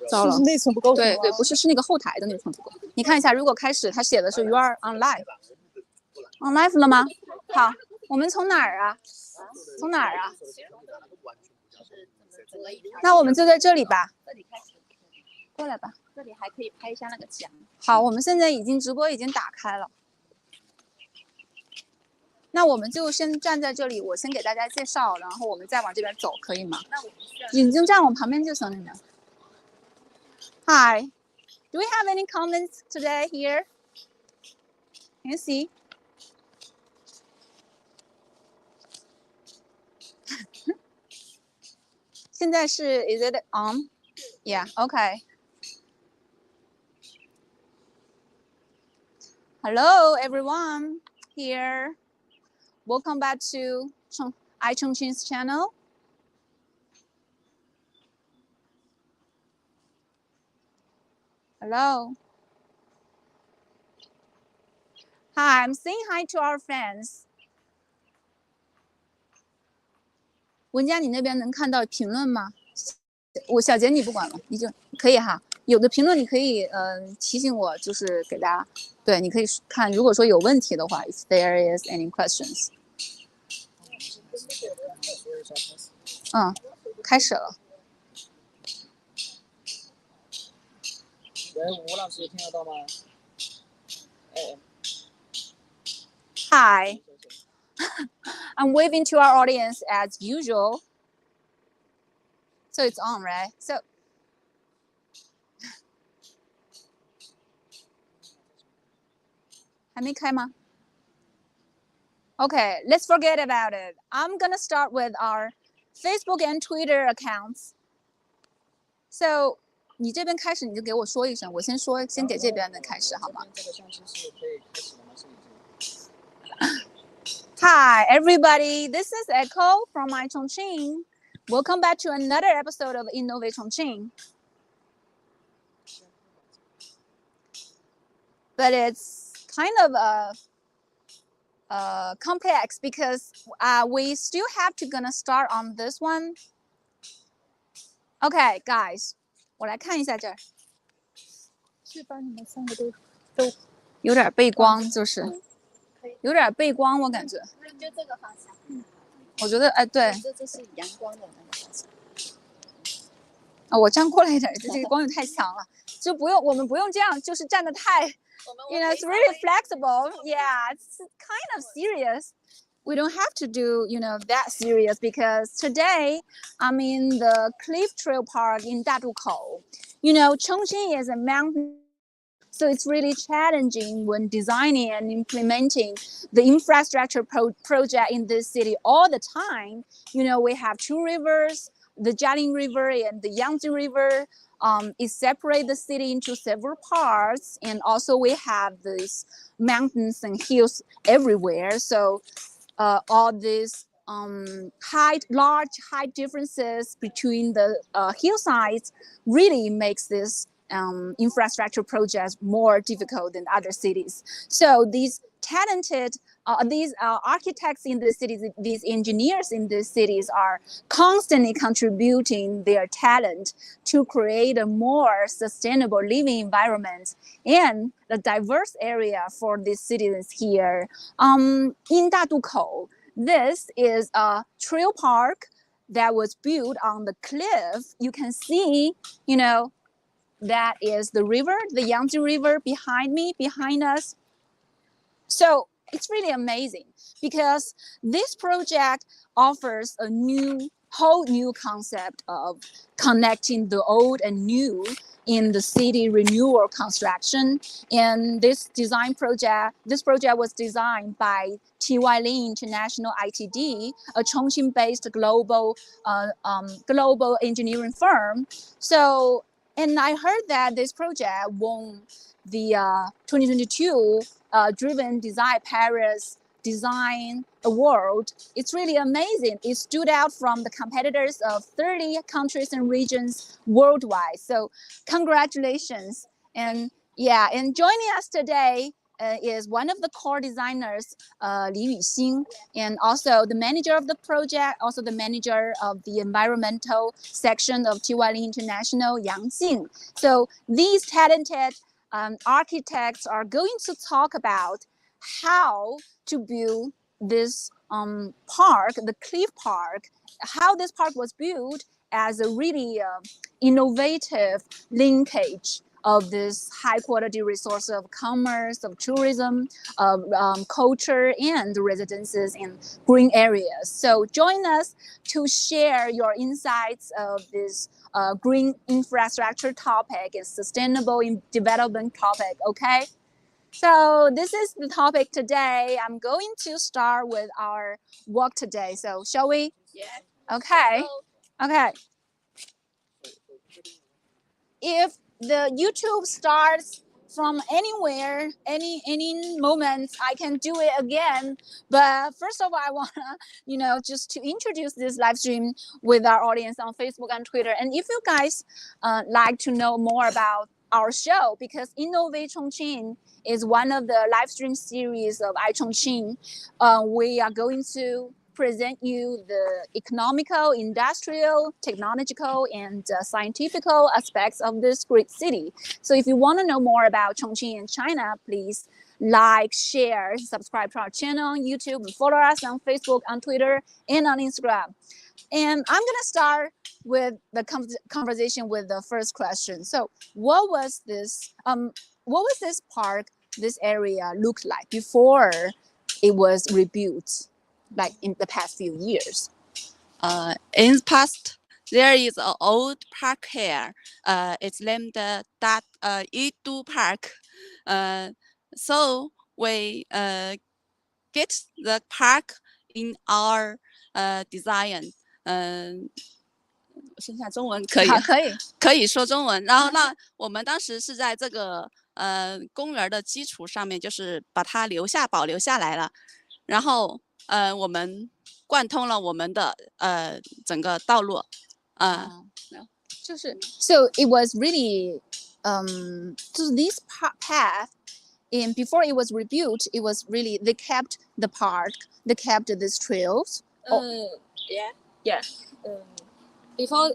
糟了，是内存不够。对对，不是，是那个后台的内存不够。你看一下，如果开始它写的是 You are on live，on live 了吗？好，我们从哪儿啊？从哪儿啊？那我们就在这里吧。过来吧，这里还可以拍一下那个墙。好，我们现在直播已经打开了。那我们就先站在这里，我先给大家介绍，然后我们再往这边走，可以吗？已经站我旁边就行了。你们。Hi, do we have any comments today here? Can you see? 现在是 Is it on? Yeah, okay. Hello, everyone here. Welcome back to Chongqing's channel. Hello. Hi, I'm saying hi to our fans. 文佳，你那边能看到评论吗？小杰你不管了，你就可以哈。有的评论你可以提醒我，就是给大家，对，你可以看，如果说有问题的话 ，if there is any questions。开始了。喂，吴老师听得到吗？Hi. I'm waving to our audience as usual. So it's on, right? So还没开吗? Okay, let's forget about it. I'm gonna start with our Facebook and Twitter accounts. So 你这边开始你就给我说一声，我先给这边的开始好吗？ Hi, everybody. This is Eiko from my Chongqing. Welcome back to another episode of Innovate Chongqing. But it's kind of complex because we still have to gonna start on this one. Okay, guys, 我来看一下这儿。是把你们三个都有点背光，就是。有点背光，我感觉。就这个方向。我觉得，哎，对。这是阳光的那个方向。我站过来一点，这个光线太强了，就不用，我们不用这样，就是站得太 ，you know, it's really flexible. Yeah, it's kind of serious. We don't have to do, you know, that serious because today I'm in the Cliff Trail Park in Dadukou. You know, Chongqing is a mountain. So it's really challenging when designing and implementing the infrastructure project in this city all the time. You know, we have two rivers, the Jialing River and the Yangtze River. It separates the city into several parts. And also we have these mountains and hills everywhere. So all these large height differences between the hillsides really makes this infrastructure projects more difficult than other cities. So these talented, architects in the cities, these engineers in the cities are constantly contributing their talent to create a more sustainable living environment and a diverse area for these citizens here. In Dadukou, this is a trail park that was built on the cliff. You can see, you know, that is the river, the Yangtze River behind me, behind us. So it's really amazing because this project offers a whole new concept of connecting the old and new in the city renewal construction. And this project was designed by T.Y.LIN International ITD, a Chongqing-based global engineering firm. So, and I heard that this project won the 2022 Driven Design Paris Design Award. It's really amazing. It stood out from the competitors of 30 countries and regions worldwide. So congratulations. And yeah, and joining us today is one of the core designers, Li Yuxing, and also the manager of the project, also the manager of the environmental section of T.Y.LIN International, Yang Jing. So these talented architects are going to talk about how to build this park, the Cliff Park, how this park was built as a really innovative linkage of this high quality resource of commerce, of tourism, of culture and residences and green areas. So join us to share your insights of this green infrastructure topic and sustainable development topic, okay? So this is the topic today. I'm going to start with our walk today. So shall we? Yeah. Okay. Okay. If the YouTube starts from anywhere, any moment, I can do it again. But first of all, I wanna, just to introduce this live stream with our audience on Facebook and Twitter. And if you guys like to know more about our show, because Innovate Chongqing is one of the live stream series of iChongqing, we are going to present you the economical, industrial, technological, and scientific aspects of this great city. So if you want to know more about Chongqing and China, please like, share, subscribe to our channel on YouTube, and follow us on Facebook, on Twitter, and on Instagram. And I'm going to start with the conversation with the first question. So what was this park, this area look like before it was rebuilt? Like in the past few years? In the past, there is an old park here. It's named Dadukou Park. So we get the park in our design. 剩下中文可以，可以说中文。然后那我们当时是在这个公园的基础上面，就是把它保留下来了。然后我们贯通了我们的整个道路。就是 so it was really so this path and before it was rebuilt, it was really they kept the park, they kept these trails. Yeah. Before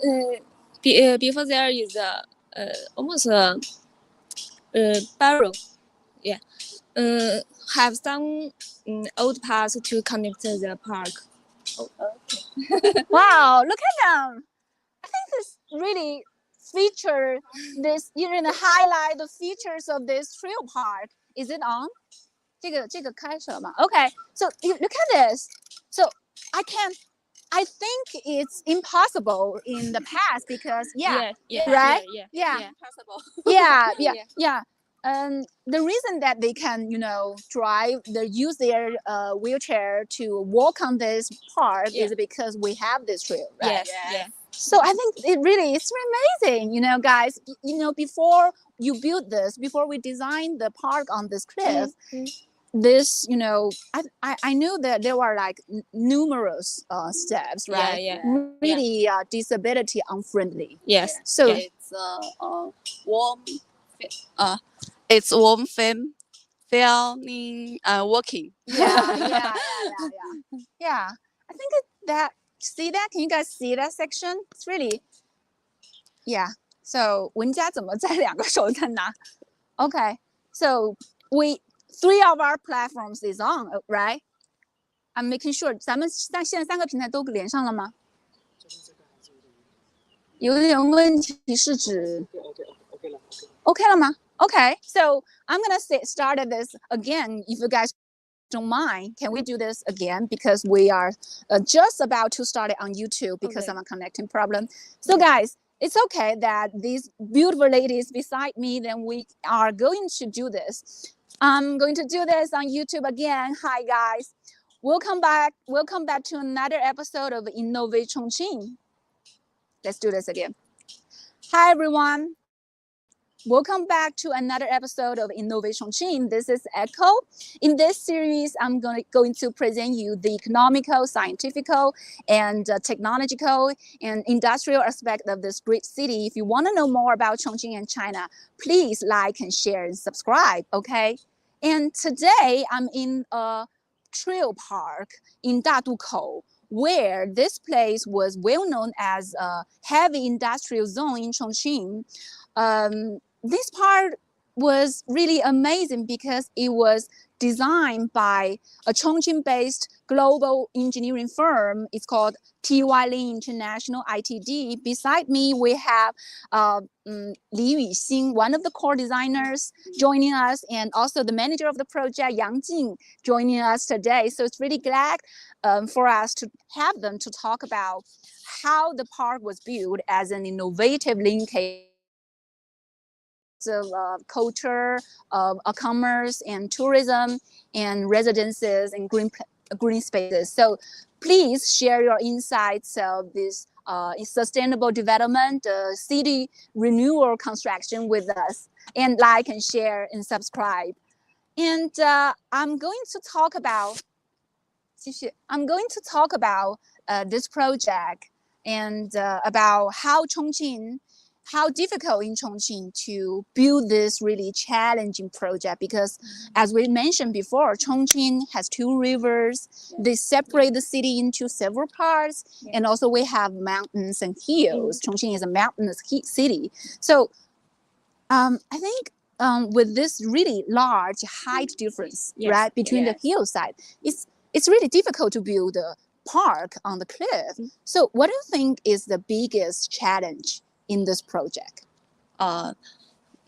there is almost a barrel. Yeah. Have some old paths to connect the park. Wow, look at them. I think this really feature this, highlight the features of this trail park. Is it on? 这个开始了吗? Okay, so look at this. So I think it's impossible in the past because right? Yeah. Possible. Yeah. The reason that they can, use their wheelchair to walk on this park is because we have this trail, right? Yes. So I think it's amazing, guys. Before you build this, before we designed the park on this cliff, this, I knew that there were like numerous steps, right? Yeah. Really disability unfriendly. Yes. So It's warm. It's warm feeling walking. Yeah. I think see that? Can you guys see that section? It's really, So 文家怎么在两个手在拿? Okay, so 3 of our platforms is on, right? I'm making sure 咱们现在3个平台都连上了吗？有点问题是指 OK 了吗? Okay, so I'm gonna start this again. If you guys don't mind, can we do this again? Because we are just about to start it on YouTube because of a connecting problem. So guys, it's okay that these beautiful ladies beside me, then we are going to do this. I'm going to do this on YouTube again. Hi guys, welcome back to another episode of Innovate Chongqing. Let's do this again. Hi everyone. Welcome back to another episode of Innovate Chongqing. This is Eiko. In this series, I'm going to present you the economical, scientific, and technological and industrial aspect of this great city. If you want to know more about Chongqing and China, please like and share and subscribe, okay? And today I'm in a trail park in Dadukou, where this place was well known as a heavy industrial zone in Chongqing. This part was really amazing because it was designed by a Chongqing-based global engineering firm. It's called T.Y.LIN International ITD. Beside me, we have Li Yuxing, one of the core designers, joining us, and also the manager of the project, Yang Jing, joining us today. So it's really glad for us to have them to talk about how the park was built as an innovative linkage of culture, commerce, and tourism, and residences and green spaces. So please share your insights of this sustainable development, city renewal construction with us, and like and share and subscribe. And I'm going to talk about this project and about how difficult in Chongqing to build this really challenging project, because as we mentioned before, Chongqing has 2 rivers. They separate the city into several parts, and also we have mountains and hills. Chongqing is a mountainous city. So I think with this really large height difference, right, between the hillside, it's really difficult to build a park on the cliff. So what do you think is the biggest challenge in this project?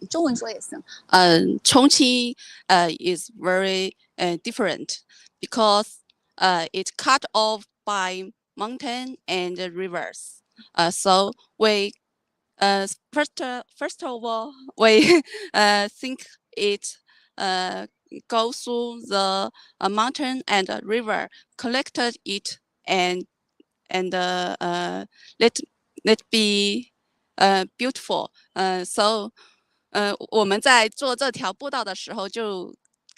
中文说也行。Chongqing is very different because it's cut off by mountain and rivers. So we first of all we think it go through the mountain and river, collected it and let be beautiful. So 我们在做这条步道的时候就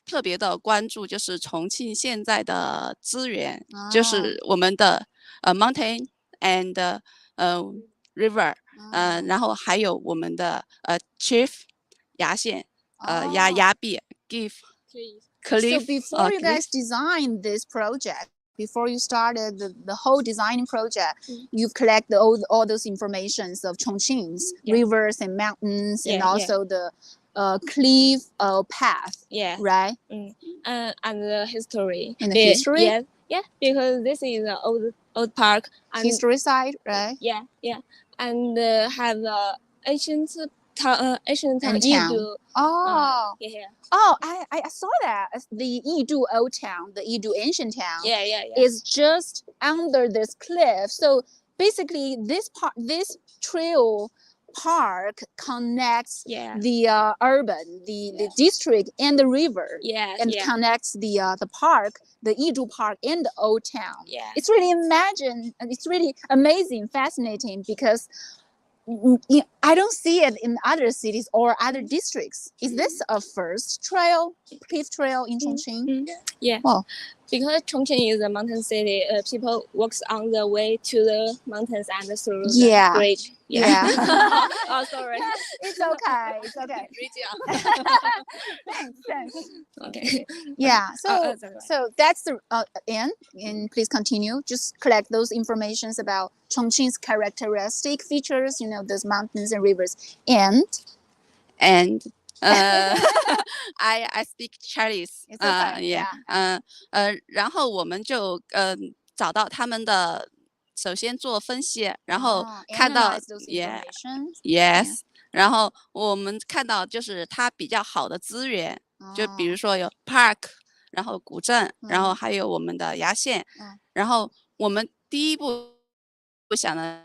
特别的关注，就是重庆现在的资源，就是我们的mountain and river，然后还有我们的chief 崖线，崖壁 give cliff。 So before you guys designed this project, before you started the whole designing project, you've collected all those informations of Chongqing's rivers and mountains, and also the cliff path, right? And the history. And the history? Yeah, because this is an old park. And history side, right? Yeah. And have ancient town. Yidu. Oh, I saw that. The Yidu old town, the Yidu ancient town, is just under this cliff. So basically, this trail park connects the urban, the district, and the river, and connects the park, the Yidu Park, and the old town. It's really amazing, fascinating, because I don't see it in other cities or other districts. Is this a first cliff trail in Chongqing? Yeah. Wow. Because Chongqing is a mountain city, people walks on the way to the mountains and through Yeah. the bridge. Yeah. Oh, sorry. It's okay. It's okay. Thanks. Okay. Yeah. So that's so that's the end. And please continue. Just collect those informations about Chongqing's characteristic features. Those mountains and rivers. And I speak Chinese. It's okay. Yeah. 然后我们就找到他们的，首先做分析，然后看到 analyze those informations. yes， 然后我们看到就是它比较好的资源，就比如说有 park， 然后古镇，然后还有我们的崖线，然后我们第一步想的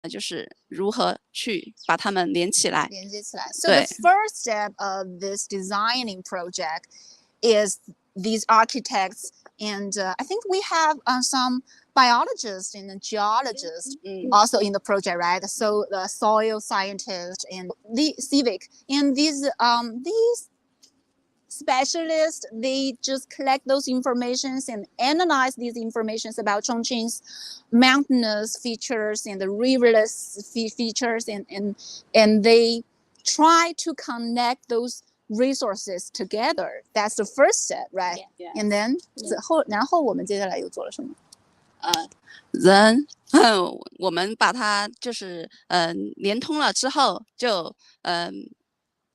就是如何去把它们连起来。So the first step of this designing project is these architects, and I think we have some biologists and geologists also in the project, right? So the soil scientists and the civic, and these specialists, they just collect those informations and analyze these informations about Chongqing's mountainous features and the riverless features, and they try to connect those resources together. That's the first step, right? Yeah. And then 然后我们接下来又做了什么？人，我们把它就是连通了之后，就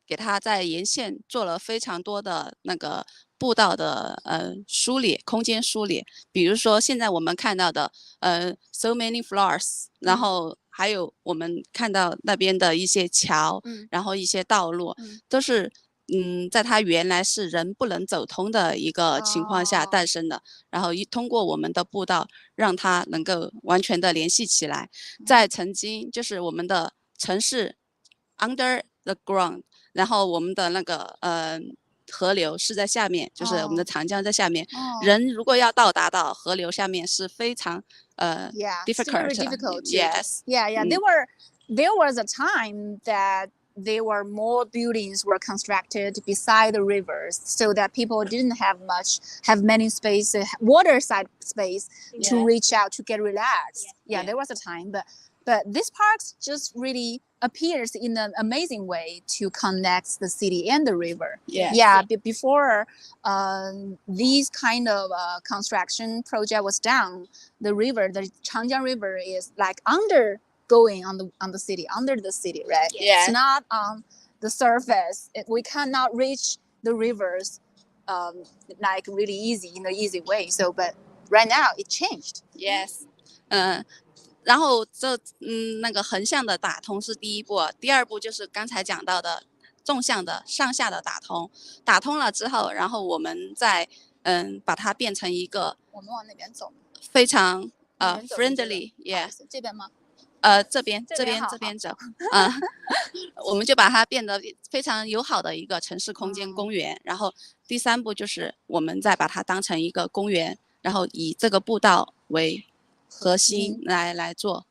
给它在沿线做了非常多的那个步道的梳理，空间梳理。比如说现在我们看到的so many floors，然后还有我们看到那边的一些桥，然后一些道路，都是在它原来是人不能走通的一个情况下诞生的，然后通过我们的步道让它能够完全的联系起来。在曾经就是我们的城市 under the ground， 然后我们的那个河流是在下面，就是我们的长江在下面，人如果要到达到河流下面是非常difficult. Yes. Yeah. There was a time that there were more buildings were constructed beside the rivers so that people didn't have many space, waterside space to reach out to get relaxed. Yeah, there was a time, but this park just really appears in an amazing way to connect the city and the river. Before these kind of construction project was done, the Chongqing River is like going on the city, under the city, right? It's not on the surface. We cannot reach the rivers like really easy in an easy way. So, but right now it changed. Yes. 然后那个横向的打通是第一步，第二步就是刚才讲到的纵向的上下的打通。打通了之后，然后我们再把它变成一个我们往那边走，非常friendly， 这边吗？这边走，我们就把它变得非常友好的一个城市空间公园。然后第三步就是我们再把它当成一个公园，然后以这个步道为核心来做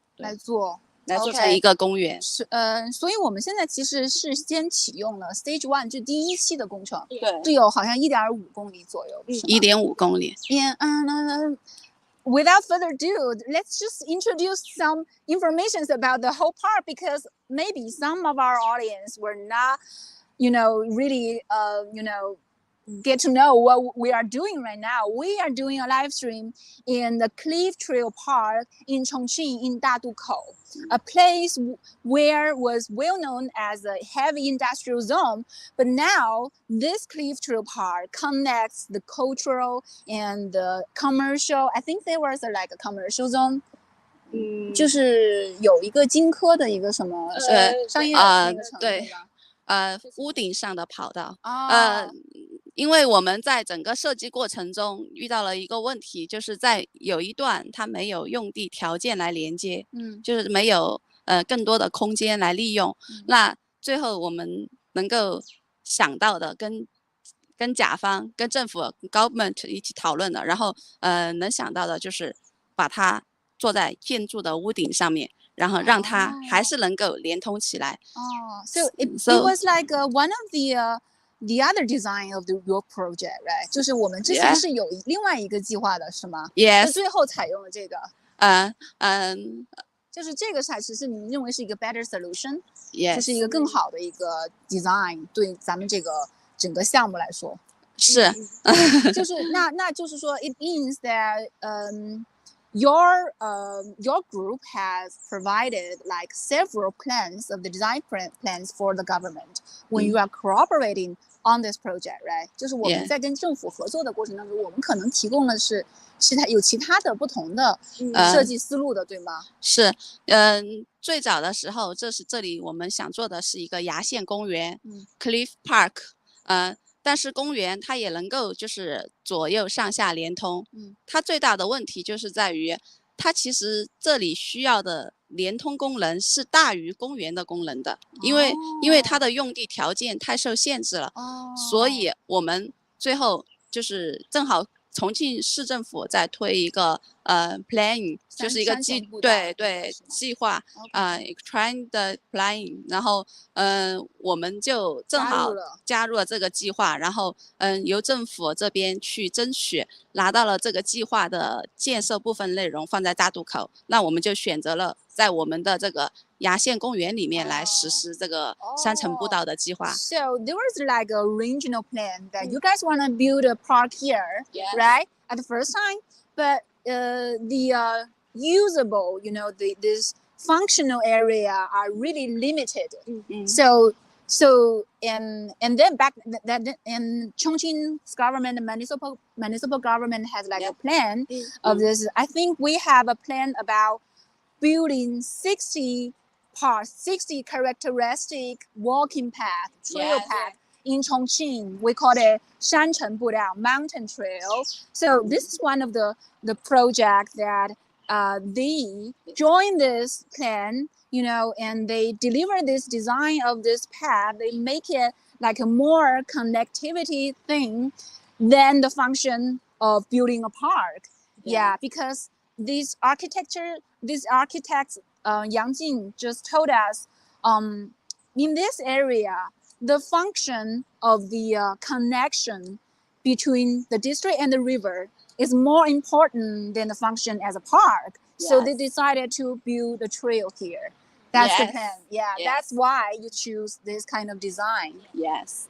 成一个公园。所以我们现在其实是先启用了 Stage 1， 就第一期的工程，对，有好像1.5公里左右，1.5公里。Without further ado, let's just introduce some information about the whole park, because maybe some of our audience were not, really, get to know what we are doing right now. We are doing a live stream in the Cliff Trail Park in Chongqing in Dadukou, a place where was well known as a heavy industrial zone. But now this Cliff Trail Park connects the cultural and the commercial. I think there was like a commercial zone. 就是有一个金科的一个什么商业那个城，对，屋顶上的跑道。因为我们在整个设计过程中遇到了一个问题，就是在有一段它没有用地条件来连接，就是没有更多的空间来利用。那最后我们能够想到的，跟甲方、跟政府 government 一起讨论的，然后能想到的就是把它做在建筑的屋顶上面，然后让它还是能够连通起来。So it was like one of the other design of your project, right? 就是我们之前是有另外一个计划的，是吗？ Yes. 最后采用了这个。就是这个才是你认为是一个 better solution， 就是一个更好的一个 design， 对咱们这个整个项目来说。是。就是那就是说 it means that your group has provided like several plans of the design plans for the government when you are cooperating on this project, right? 就是我们在跟政府合作的过程当中，我们可能提供的是其他的不同的设计思路的，对吗？是，最早的时候，这里我们想做的是一个崖线公园，Cliff Park，但是公园它也能够就是左右上下连通，它最大的问题就是在于，它其实这里需要的连通功能是大于公园的功能的，因为它的用地条件太受限制了，所以我们最后就是正好重庆市政府在推一个planning， 就是一个计划trend planning， 然后我们就正好加入了这个计划，然后由政府这边去争取拿到了这个计划的建设部分内容放在大渡口，那我们就选择了在我们的这个崖县公园里面来实施这个山城步道的计划。So there was like a regional plan that you guys want to build a park here, right? At the first time, but the usable, this functional area are really limited. So and then back that in Chongqing's government, the municipal government has like a plan of this. I think we have a plan about building 60 parts, 60 characteristic walking path, trail path in Chongqing. We call it 山城步道, mountain trail. So this is one of the projects that they join this plan, and they deliver this design of this path. They make it like a more connectivity thing than the function of building a park. Yeah, because these architects, Yang Jing just told us, in this area, the function of the connection between the district and the river is more important than the function as a park. So they decided to build a trail here. That's the plan. Yeah, that's why you choose this kind of design. Yes.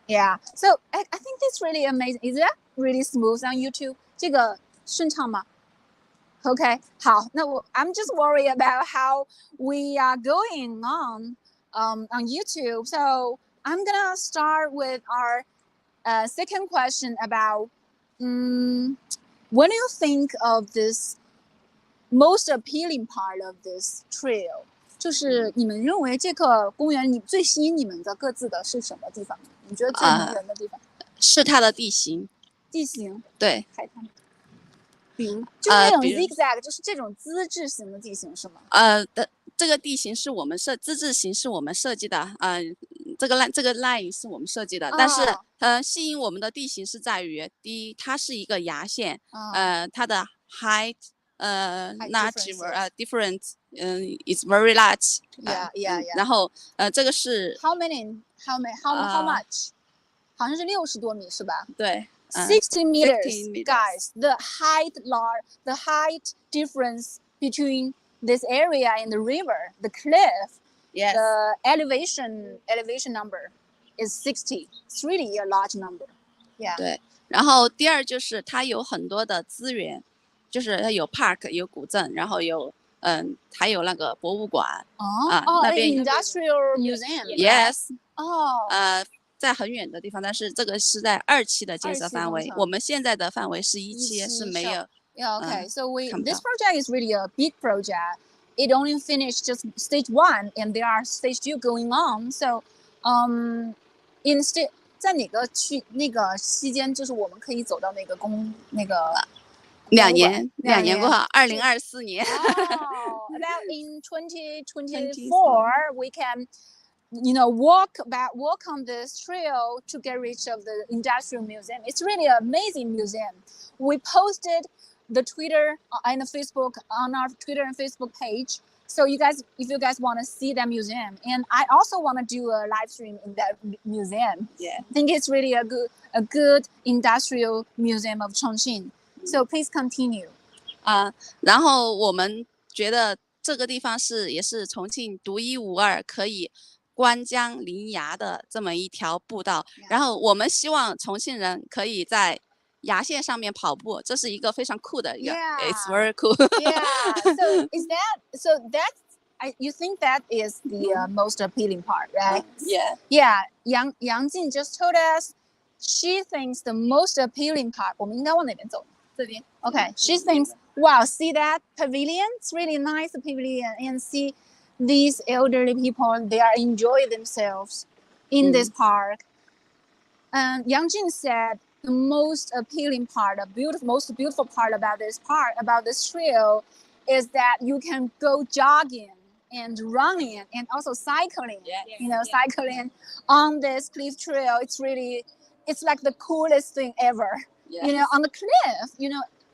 Yeah. So I think that's really amazing. Is that really smooth on YouTube? 这个顺畅吗？ Okay. 好，那I'm just worried about how we are going on YouTube. So I'm gonna start with our second question about what do you think of this most appealing part of this trail? 就是你们认为这个公园最吸引你们的各自的是什么地方？你觉得最迷人的地方？是它的地形。地形。对。海滩。比如，就是那种 zigzag，就是这种资质型的地形是吗？这个地形是我们资质型是我们设计的，这个 line 是我们设计的，但是吸引我们的地形是在于，第一，它是一个崖线，它的 height different is very large. Yeah. 然后这个是 how much？ 好像是60多米是吧？对。60 meters, guys. The height difference between this area and the river, the cliff, the elevation number is 60. It's really a large number. Yeah. 对。然后第二就是它有很多的资源，就是它有 park 有古镇，然后有还有那个博物馆。那边 industrial museum. Yes. 在很远的地方，但是这个是在2期的建设范围。我们现在的范围是1期，是没有。Yeah, okay. So this project is really a big project. It only finished just stage 1, and there are stage 2 going on. So,在哪个期间，就是我们可以走到那个2年过后，2024年。About in 2024, we can. Walk on this trail to get reach of the industrial museum. It's really an amazing museum. We posted the Twitter and the Facebook on our Twitter and Facebook page. So if you guys want to see that museum, and I also want to do a live stream in that museum. Yeah, I think it's really a good industrial museum of Chongqing. So please continue. 然后我们觉得这个地方也是重庆独一无二，可以观江临崖的这么一条步道，然后我们希望重庆人可以在崖线上面跑步，这是一个非常酷的一个 It's very cool. Yeah. You think that is the most appealing part, right? Yeah. Yang Jing just told us she thinks the most appealing part. 我们应该往哪边走？这边。Okay. She thinks, wow, see that pavilion? It's really nice pavilion, and see. These elderly people, they are enjoying themselves in this park. And Yang Jing said the most appealing part, most beautiful part about this trail, is that you can go jogging and running and also cycling. Cycling on this cliff trail. It's like the coolest thing ever. Yes. On the cliff.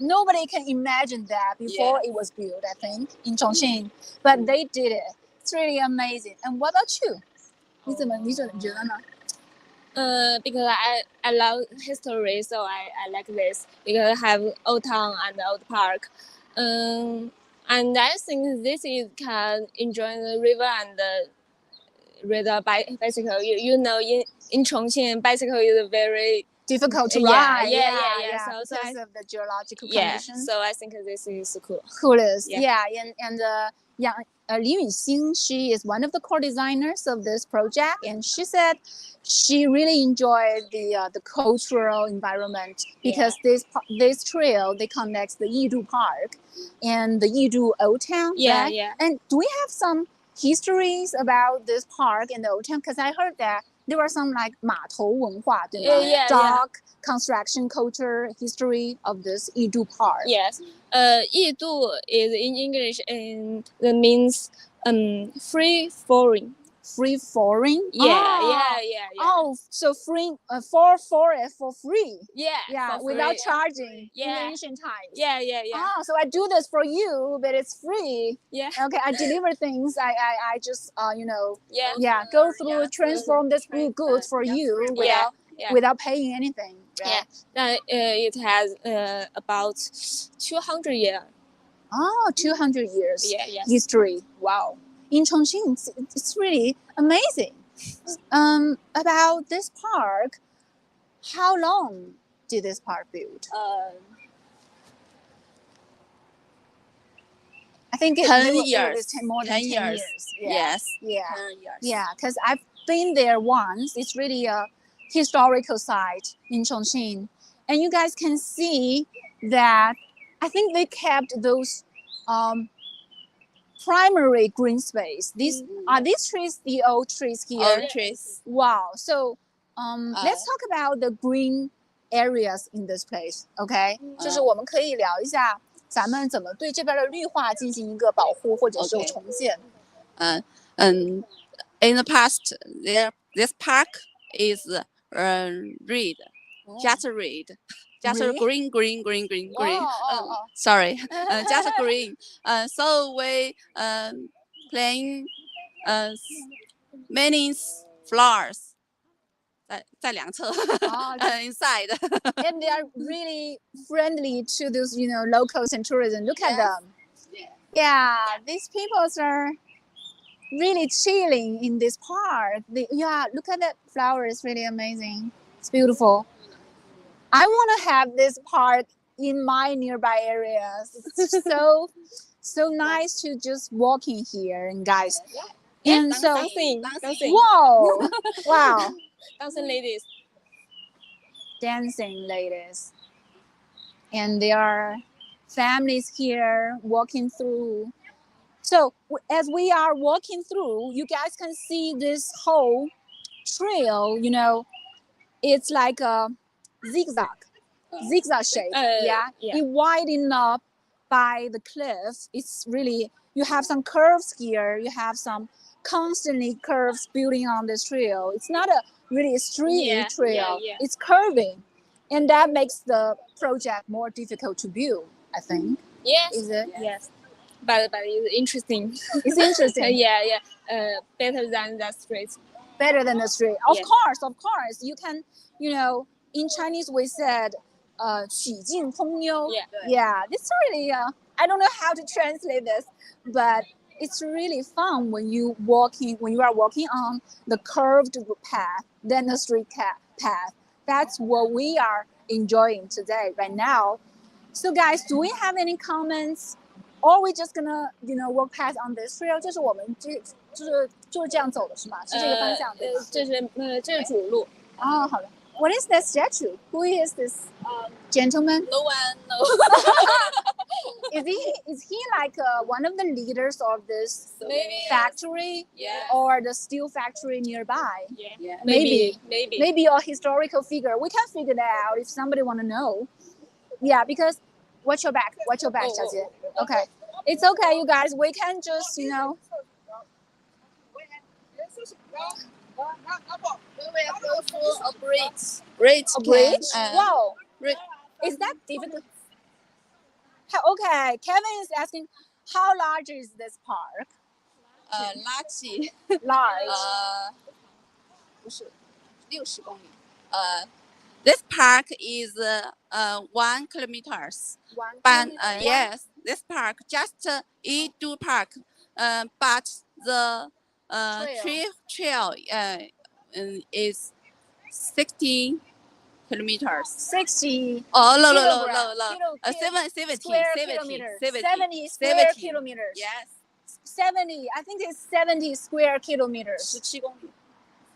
Nobody can imagine that before it was built, I think, in Chongqing. But they did it. It's really amazing. And what about you? 你觉得呢? Because I love history, so I like this. Because I have old town and old park. And I think this is can enjoy the river and ride a bicycle. You know, in Chongqing, bicycle is very difficult to yeah, ride. yeah. So because of the geological yeah. conditions. So I think this is cool. Coolest. Yeah. And Li Yuxing, she is one of the core designers of this project, and she said she really enjoyed the cultural environment because this trail they connect the Yidu Park and the Yidu Old Town. Yeah, right? yeah. And do we have some histories about this park and the Old Town? Because I heard that there were some like 码头文化，对吗？ Dock construction culture history of this Yidu Park. Yes. Yidu is in English and the means free falling. Free falling? Yeah. Oh, so free for free. Yeah. For without free. charging in Yeah. ancient times. Yeah. Oh, so I do this for you, but it's free. Yeah. Okay, I deliver things. I just Yeah. go through transform this goods for you without paying anything. Right? Yeah. It has about 200 years. Oh, 200 years Yeah. history. Wow. In Chongqing, it's really amazing. About this park, how long did this park build? I think 10 it years. was more than 10 years. Yes. 10 years. Yeah. Yeah, because I've been there once. It's really a historical site in Chongqing. And you guys can see that I think they kept those primary green space. Are these trees the old trees here? Old trees. Wow. So let's talk about the green areas in this place. Okay? 就是我们可以聊一下咱们怎么对这边的绿化进行一个保护或者是重建。In the past, this park is red, just red. Just green. Sorry, just green. So we plant many flowers. 在两侧 inside. And they are really friendly to those, locals and tourism. Look at them. Yeah, these people are really chilling in this park. Look at that flower. It's really amazing. It's beautiful. I want to have this park in my nearby areas. It's so nice to just walk in here, and guys. And so, dancing. Whoa, wow. Dancing ladies. And there are families here walking through. So as we are walking through, you guys can see this whole trail, it's like a zigzag shape. It widened up by the cliffs. It's really, you have some curves here. You have some constantly curves building on this trail. It's not a really straight trail. It's curving, and that makes the project more difficult to build, I think. Yes. Is it? Yes. But it's interesting. It's interesting. Yeah. Better than the street. Better than the street. Of course. You can, in Chinese we said 曲径通幽. Yeah. This really, I don't know how to translate this, but it's really fun when you are walking on the curved path than the straight path. That's what we are enjoying today, right now. So guys, do we have any comments? Or we just gonna, walk past on this trail? 就是我们就是这样走的是吗？是这个方向对吗？这是主路。哦，好的。What is that statue? Who is this gentleman? No one knows. Is he like one of the leaders of this factory? Yeah. Or the steel factory nearby? Yeah. Maybe a historical figure. We can figure that out if somebody want to know. Yeah, because watch your back, 小姐. Okay. It's okay, you guys. We can just, We will go through a bridge. A bridge? Wow. Bridge. Is that difficult? Okay, Kevin is asking, how large is this park? Large. 不是60公里. This park is 1 kilometers. 1 But kilometer? yes, this park just Edo Park, but the trail is 60 kilometers. 60 Oh no, kilogram- 70 square kilometers. 70 square kilometers. Yes. 70. I think it's 70 square kilometers. 17公里。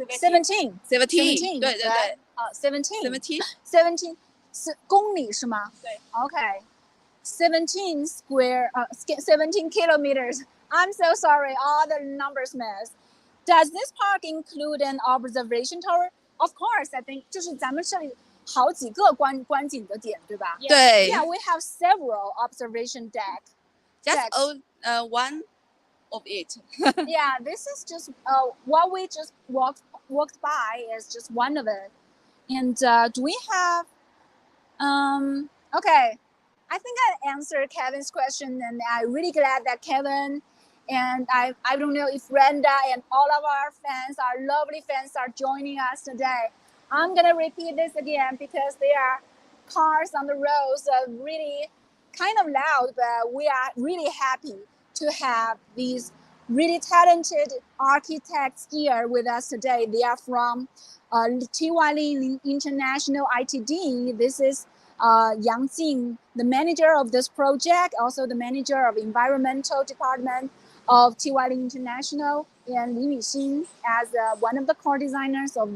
17. 17，对对 right? 对 17. ，17。 17公里是吗？对。Okay. 17 17 kilometers. I'm so sorry, all the numbers mess. Does this park include an observation tower? Of course, I think 就是咱们这里好几个观景的点，对吧？对。Yeah, we have several observation decks. Just one of it. Yeah, this is just what we just walked by is just one of it. And do we have okay, I think I answered Kevin's question, and I'm really glad that Kevin and I don't know if Brenda and all of our fans, our lovely fans, are joining us today. I'm gonna repeat this again because there are cars on the roads really kind of loud, but we are really happy to have these really talented architects here with us today. They are from T.Y.LIN International ITD. This is Yang Jing, the manager of this project, also the manager of environmental department of T.Y.LIN International, and Li Mixin as one of the core designers of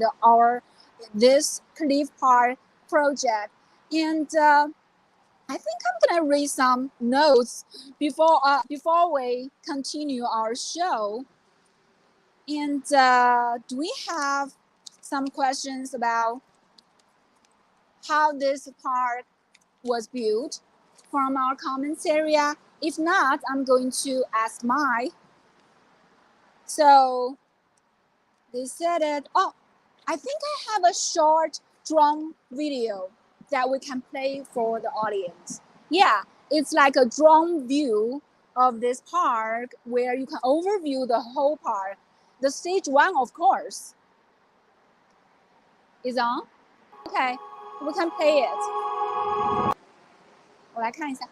this Cliff Park project. And I think I'm gonna read some notes before we continue our show. And do we have some questions about how this park was built from our comments area? If not, I'm going to ask Mai. So they said it. Oh, I think I have a short drone video that we can play for the audience. Yeah, it's like a drone view of this park where you can overview the whole park. The stage 1, of course, is on. Okay, we can play it. 我来看一下。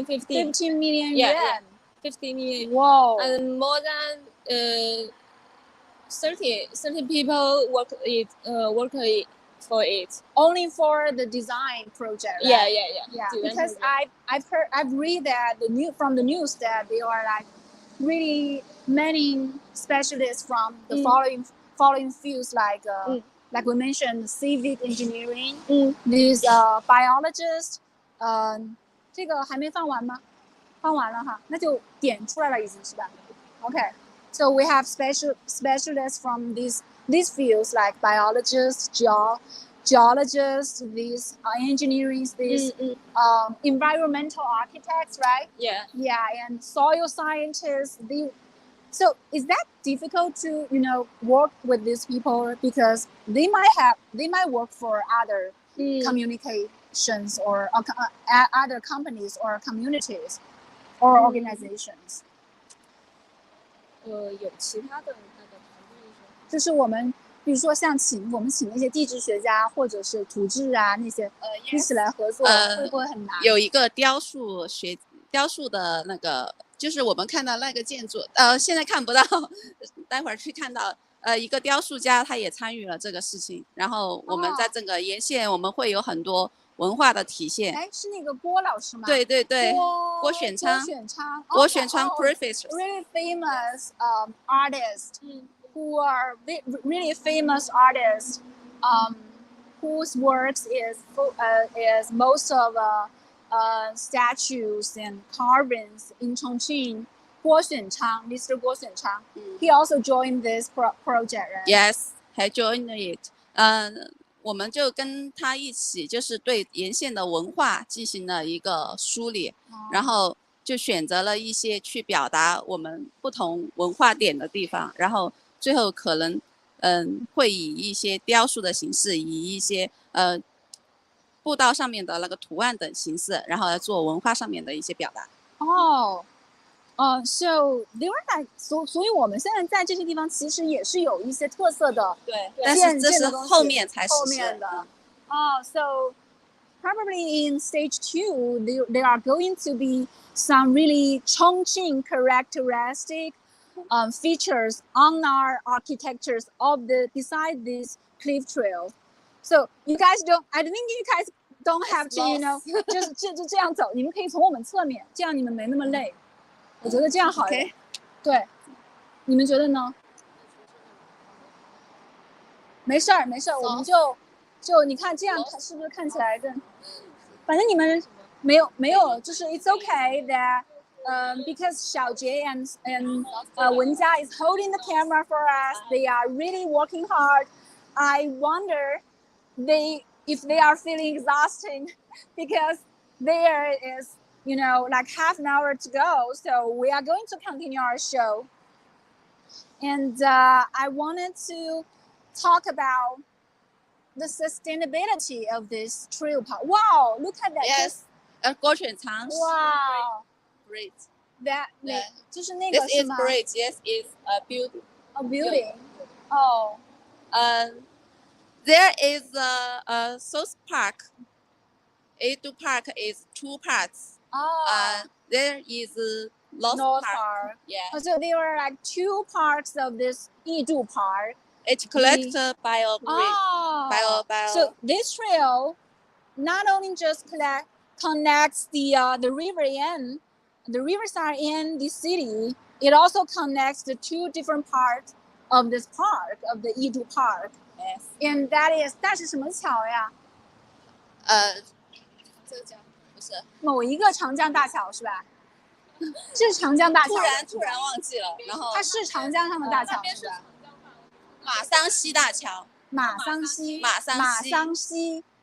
15 million yuan. Yeah. 15 million. Whoa. And more than 30 people work for it. Only for the design project, right? Yeah. Because I've read that from the news that there are like really many specialists from the following fields like we mentioned civic engineering, these biologists. 这个还没放完吗？放完了哈，那就点出来了，已经是吧 ？Okay, so we have specialists from these fields like biologists, geologists, these engineers, these environmental architects, right? Yeah, and soil scientists. So is that difficult to work with these people because they might work for other communications or other companies or communities or organizations? 有其他的那个团队是。就是我们，比如说像我们请那些地质学家或者是土质啊那些一起来合作，会不会很难？有一个雕塑的那个，就是我们看到那个建筑，现在看不到，待会儿去看到。一个雕塑家他也参与了这个事情，然后我们在整个沿线我们会有很多文化的体现。哎，是那个郭老师吗？对对对，郭选昌 Professor really famous artists who are really famous artists whose works is most of statues and carvings in Chongqing. Mr. Guo Xuanchang. He also joined this project, right? Yes, he joined it. 我们就跟他一起，就是对沿线的文化进行了一个梳理，然后就选择了一些去表达我们不同文化点的地方，然后最后可能会以一些雕塑的形式，以一些步道上面的那个图案等形式，然后来做文化上面的一些表达。哦。So they were like， 所以我们现在在这些地方其实也是有一些特色的，对，但是这是后面才实现的。So probably in stage 2, there are going to be some really Chongqing characteristic features on our architectures beside this cliff trail. So you guys I don't think you guys don't have to, 就这样走，你们可以从我们侧面，这样你们没那么累。我觉得这样好一点。对，你们觉得呢？没事儿，我们就你看这样是不是看起来更？反正你们没有，就是 it's okay that because Xiaojie and Wenjia is holding the camera for us. They are really working hard. I wonder if they are feeling exhausting because there is like half an hour to go. So we are going to continue our show. And I wanted to talk about the sustainability of this trail park. Wow, look at that. Yes, 郭选昌 Wow. Great. That 就是那个 This 是 is 吗 great. Yes, it's a building. A building. Oh. There is a South Park. Eiko Park is 2 parts. There is North Park. Yeah. So there were like 2 parts of this Yidu Park. It's collected by a grid. So this trail not only just connects the river and the riverside and the city, it also connects the 2 different parts of this park, of the Yidu Park. Yes. And that 是什么桥呀？这个桥不是某一个长江大桥是吧？是长江大桥。突然忘记了，然后它是长江上的大桥是吧？马桑溪大桥。马桑溪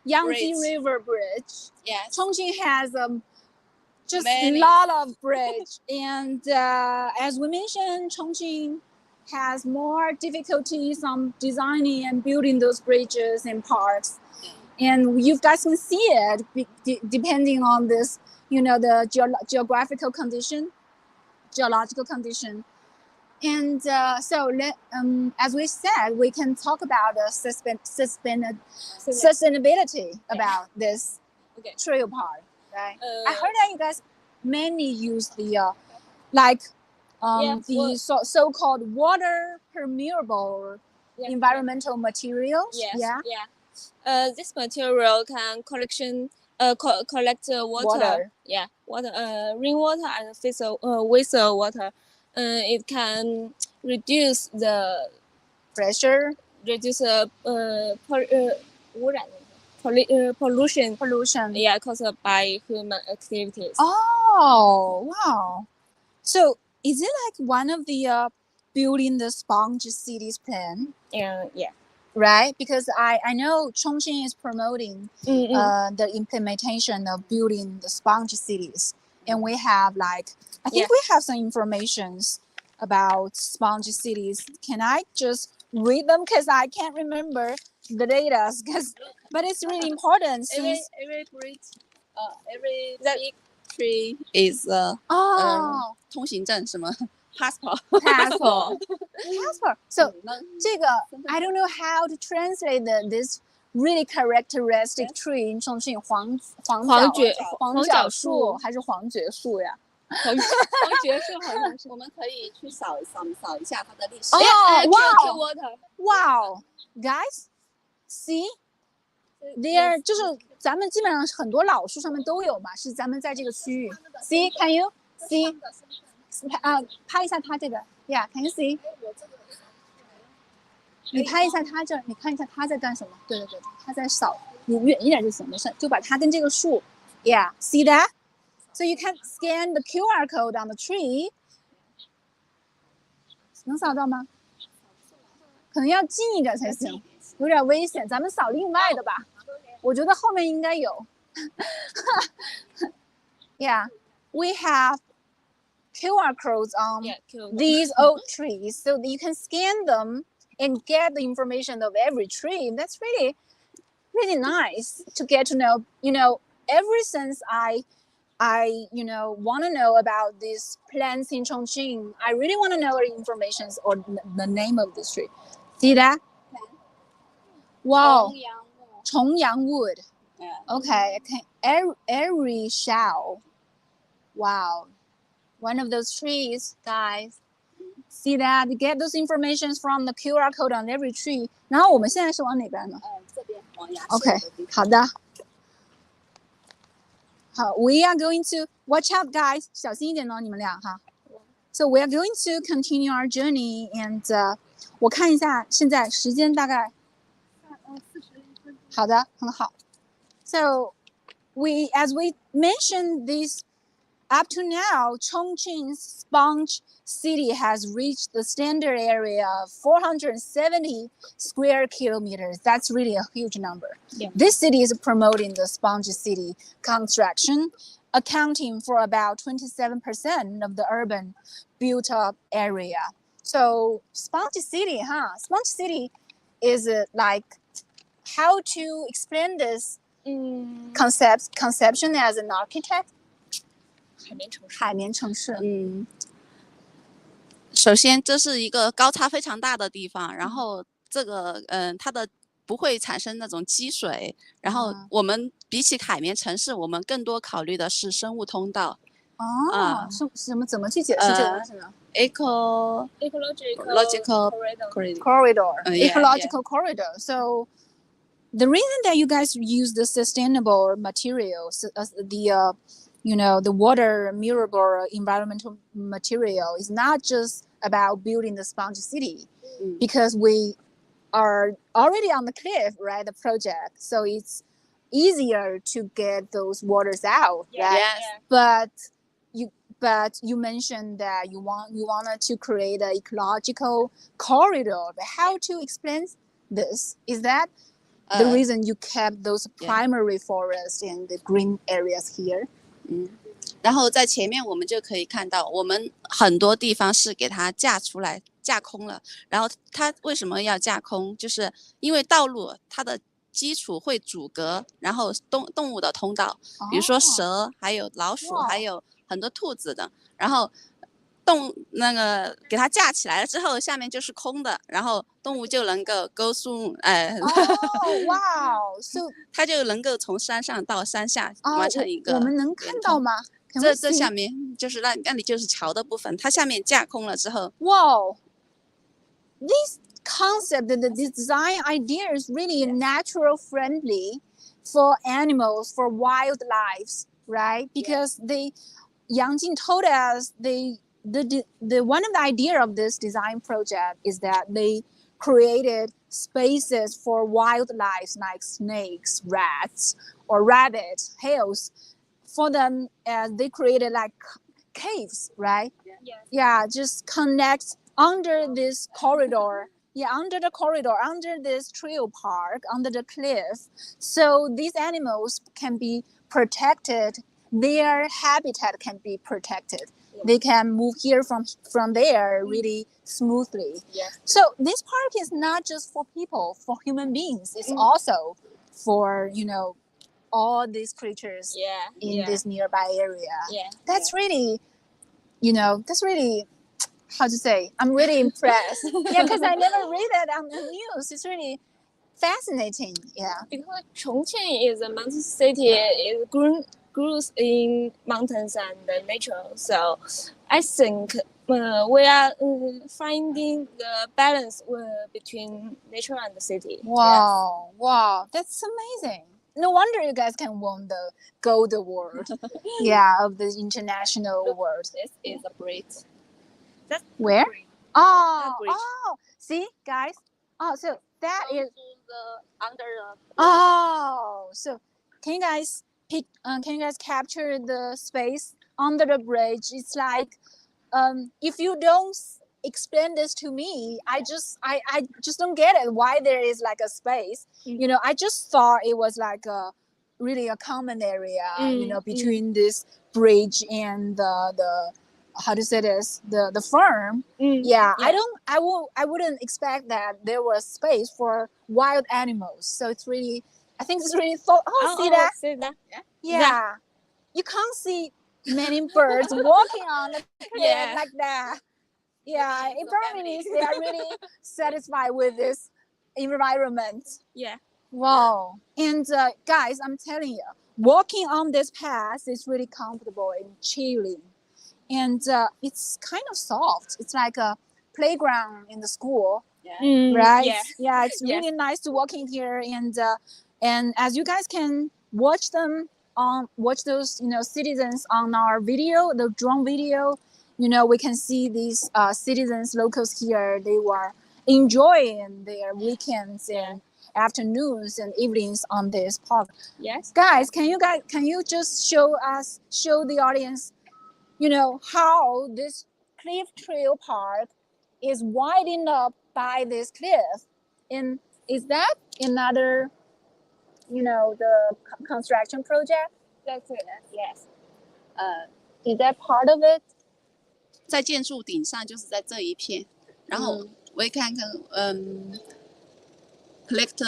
Yangtze River Bridge. Yes. Chongqing has just a lot of bridge, and as we mentioned, Chongqing has more difficulties on designing and building those bridges and parks. And you guys can see it depending on this, the geographical condition, geological condition. And so as we said, we can talk about the sustainability about this trail park, right? I heard that you guys mainly use the so-called water permeable environmental materials. Yes. Yeah. This material can collect water. Yeah, water, rainwater and wastewater. It can reduce the pressure, reduce pollution. Yeah, caused by human activities. Oh, wow. So is it like one of the building the sponge cities plan? Yeah. Right, because I know Chongqing is promoting the implementation of building the sponge cities, and we have I think we have some informations about sponge cities. Can I just read them because I can't remember the data? But it's really important since every bridge, every big tree is 通行证什么 passport. passport. Passport. So 能这个 I don't know how to translate this really characteristic tree in Chongqing 黄角树还是黄桷树呀？黄桷树好像是。我们可以去扫一下它的历史。哦 Pure 哇 water. Wow, guys, see, there 就是咱们基本上很多老树上面都有嘛，是咱们在这个区域。See, can you see? 拍一下它这个 ，Yeah, can you see? 你拍一下它这儿，你看一下它在干什么？对对对，它在扫，你远一点就行，没事，就把它跟这个树 ，Yeah, see that? So you can scan the QR code on the tree. 能扫到吗？可能要近一点才行，有点危险。咱们扫另外的吧，我觉得后面应该有。Yeah, we have QR codes on Yeah, QR. these oak trees, so that you can scan them and get the information of every tree. That's really, really nice to get to know. You know, ever since I want to know about these plants in Chongqing, I really want to know the information or the name of this tree. See that? Wow, 重阳 wood. Okay, every shell. Wow, one of those trees, guys. See that? You get those informations from the QR code on every tree. 然后我们现在是往哪边呢？这边往牙 OK, 好的。好 we are going to watch out, guys. 小心一点哦，你们俩哈。So we are going to continue our journey, and 我看一下现在时间大概。好的，很好。So as we mentioned this, up to now, Chongqing's sponge city has reached the standard area of 470 square kilometers. That's really a huge number. Yeah. This city is promoting the sponge city construction, accounting for about 27% of the urban built-up area. So sponge city, huh? Sponge city is like, how to explain this conception as an architect? 海绵城市。首先这是一个高差非常大的地方，然后这个它的不会产生那种积水，然后我们比起海绵城市，我们更多考虑的是生物通道。什么？怎么去解释这个东西呢？Ecological corridor. Yeah, Ecological corridor. So the reason that you guys use the sustainable materials, the water mirrorable environmental material, is not just about building the sponge city, because we are already on the cliff, right? The project, so it's easier to get those waters out, right? Yes. But you mentioned that you wanted to create an ecological corridor. But how to explain this? Is that the reason you kept those primary forests and the green areas here? 然后在前面我们就可以看到，我们很多地方是给它架出来、架空了。然后它为什么要架空？就是因为道路它的基础会阻隔，然后动物的通道，比如说蛇，还有老鼠，还有很多兔子的。然后给它架起来了之后，下面就是空的，然后动物就能够go through，wow! So 它就能够从山上到山下完成一个。我们能看到吗？这下面就是那里就是桥的部分，它下面架空了之后。Wow! This concept, the design idea is really natural friendly for animals, for wildlife, right? Because Yangjing told us the one of the idea of this design project is that they created spaces for wildlife like snakes, rats, or rabbits, hares. For them, they created like caves, right? Yeah, just connect under this corridor. Yeah, under the corridor, under this trail park, under the cliff. So these animals can be protected. Their habitat can be protected. They can move here from there really smoothly. So this park is not just for people, for human beings. It's also for, all these creatures in this nearby area. That's really, how to say, I'm really impressed. Yeah, because I never read it on the news. It's really fascinating. Yeah. Because Chongqing is a mountain city, it grows in mountains and nature. So I think we are finding the balance between nature and the city. Wow, wow, that's amazing. No wonder you guys can win the gold award. Yeah, of the international award. This is a bridge. That's Where? great. Oh, bridge. oh, see, guys. Oh, so that is. Under the. Oh, so can you guys can you guys capture the space under the bridge? It's like, if you don't explain this to me, I just don't get it. Why there is like a space? You know, I just thought it was like a really a common area. You know, between this bridge and the how to say this, the farm. Yeah, I wouldn't expect that there was space for wild animals. So it's really, I think it's really thought. See that? See that? Yeah. You can't see many birds walking on the cliff like that. Yeah, it probably means they are really satisfied with this environment. Yeah. Wow. And guys, I'm telling you, walking on this path is really comfortable and chilling. And it's kind of soft. It's like a playground in the school, right? Yeah, it's really nice to walk in here. And as you guys can watch those citizens on our video, the drone video, we can see these citizens, locals here. They were enjoying their weekends and afternoons and evenings on this park. Yes. Guys, can you just show the audience, how this cliff trail park is widened up by this cliff? And is that another, the construction project? That's it. Yes. Is that part of it? 在建筑顶上就是在这一片，然后我也看看collect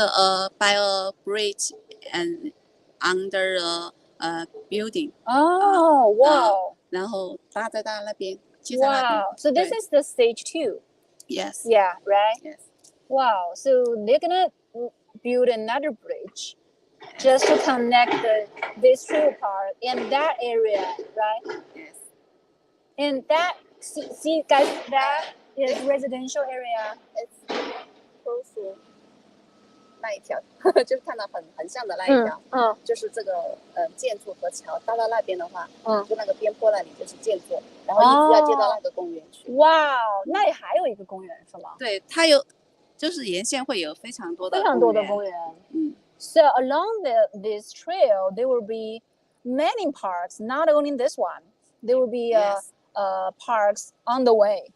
by a bridge and under a building. Oh, wow. 然后搭在那边，接在那边。 Wow. So this is the stage 2. Yes. Yeah, right? Yes. Wow. So they're gonna build another bridge just to connect this trail park in that area, right? Yes. And that, see guys, that is residential area. It's close to 那一条，就是看到很像的那一条，就是这个建筑和桥搭到那边的话，就那个边坡那里就是建筑，然后一直要接到那个公园去。哇，那里还有一个公园是吗？对，它有，就是沿线会有非常多的公园。So along this trail, there will be many parks. Not only this one, there will be parks on the way.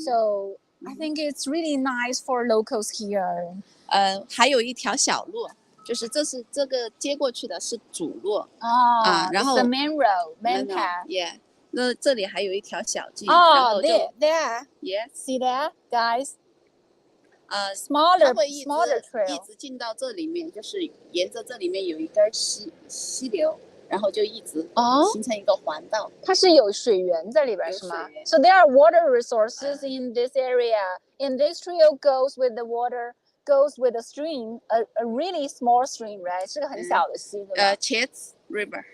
So I think it's really nice for locals here. 还有一条小路，就是这个接过去的是主路然后 the main road, main path. Yeah. 那这里还有一条小径。Oh, there. Yes. See that, guys? Smaller trail. 一直进到这里面，就是沿着这里面有一根溪流，然后就一直形成一个环道。它是有水源在里边是吗？ So there are water resources in this area, and this trail goes with the water, goes with a stream, a really small stream, right? 是个很小的溪，对吧Yangtze River。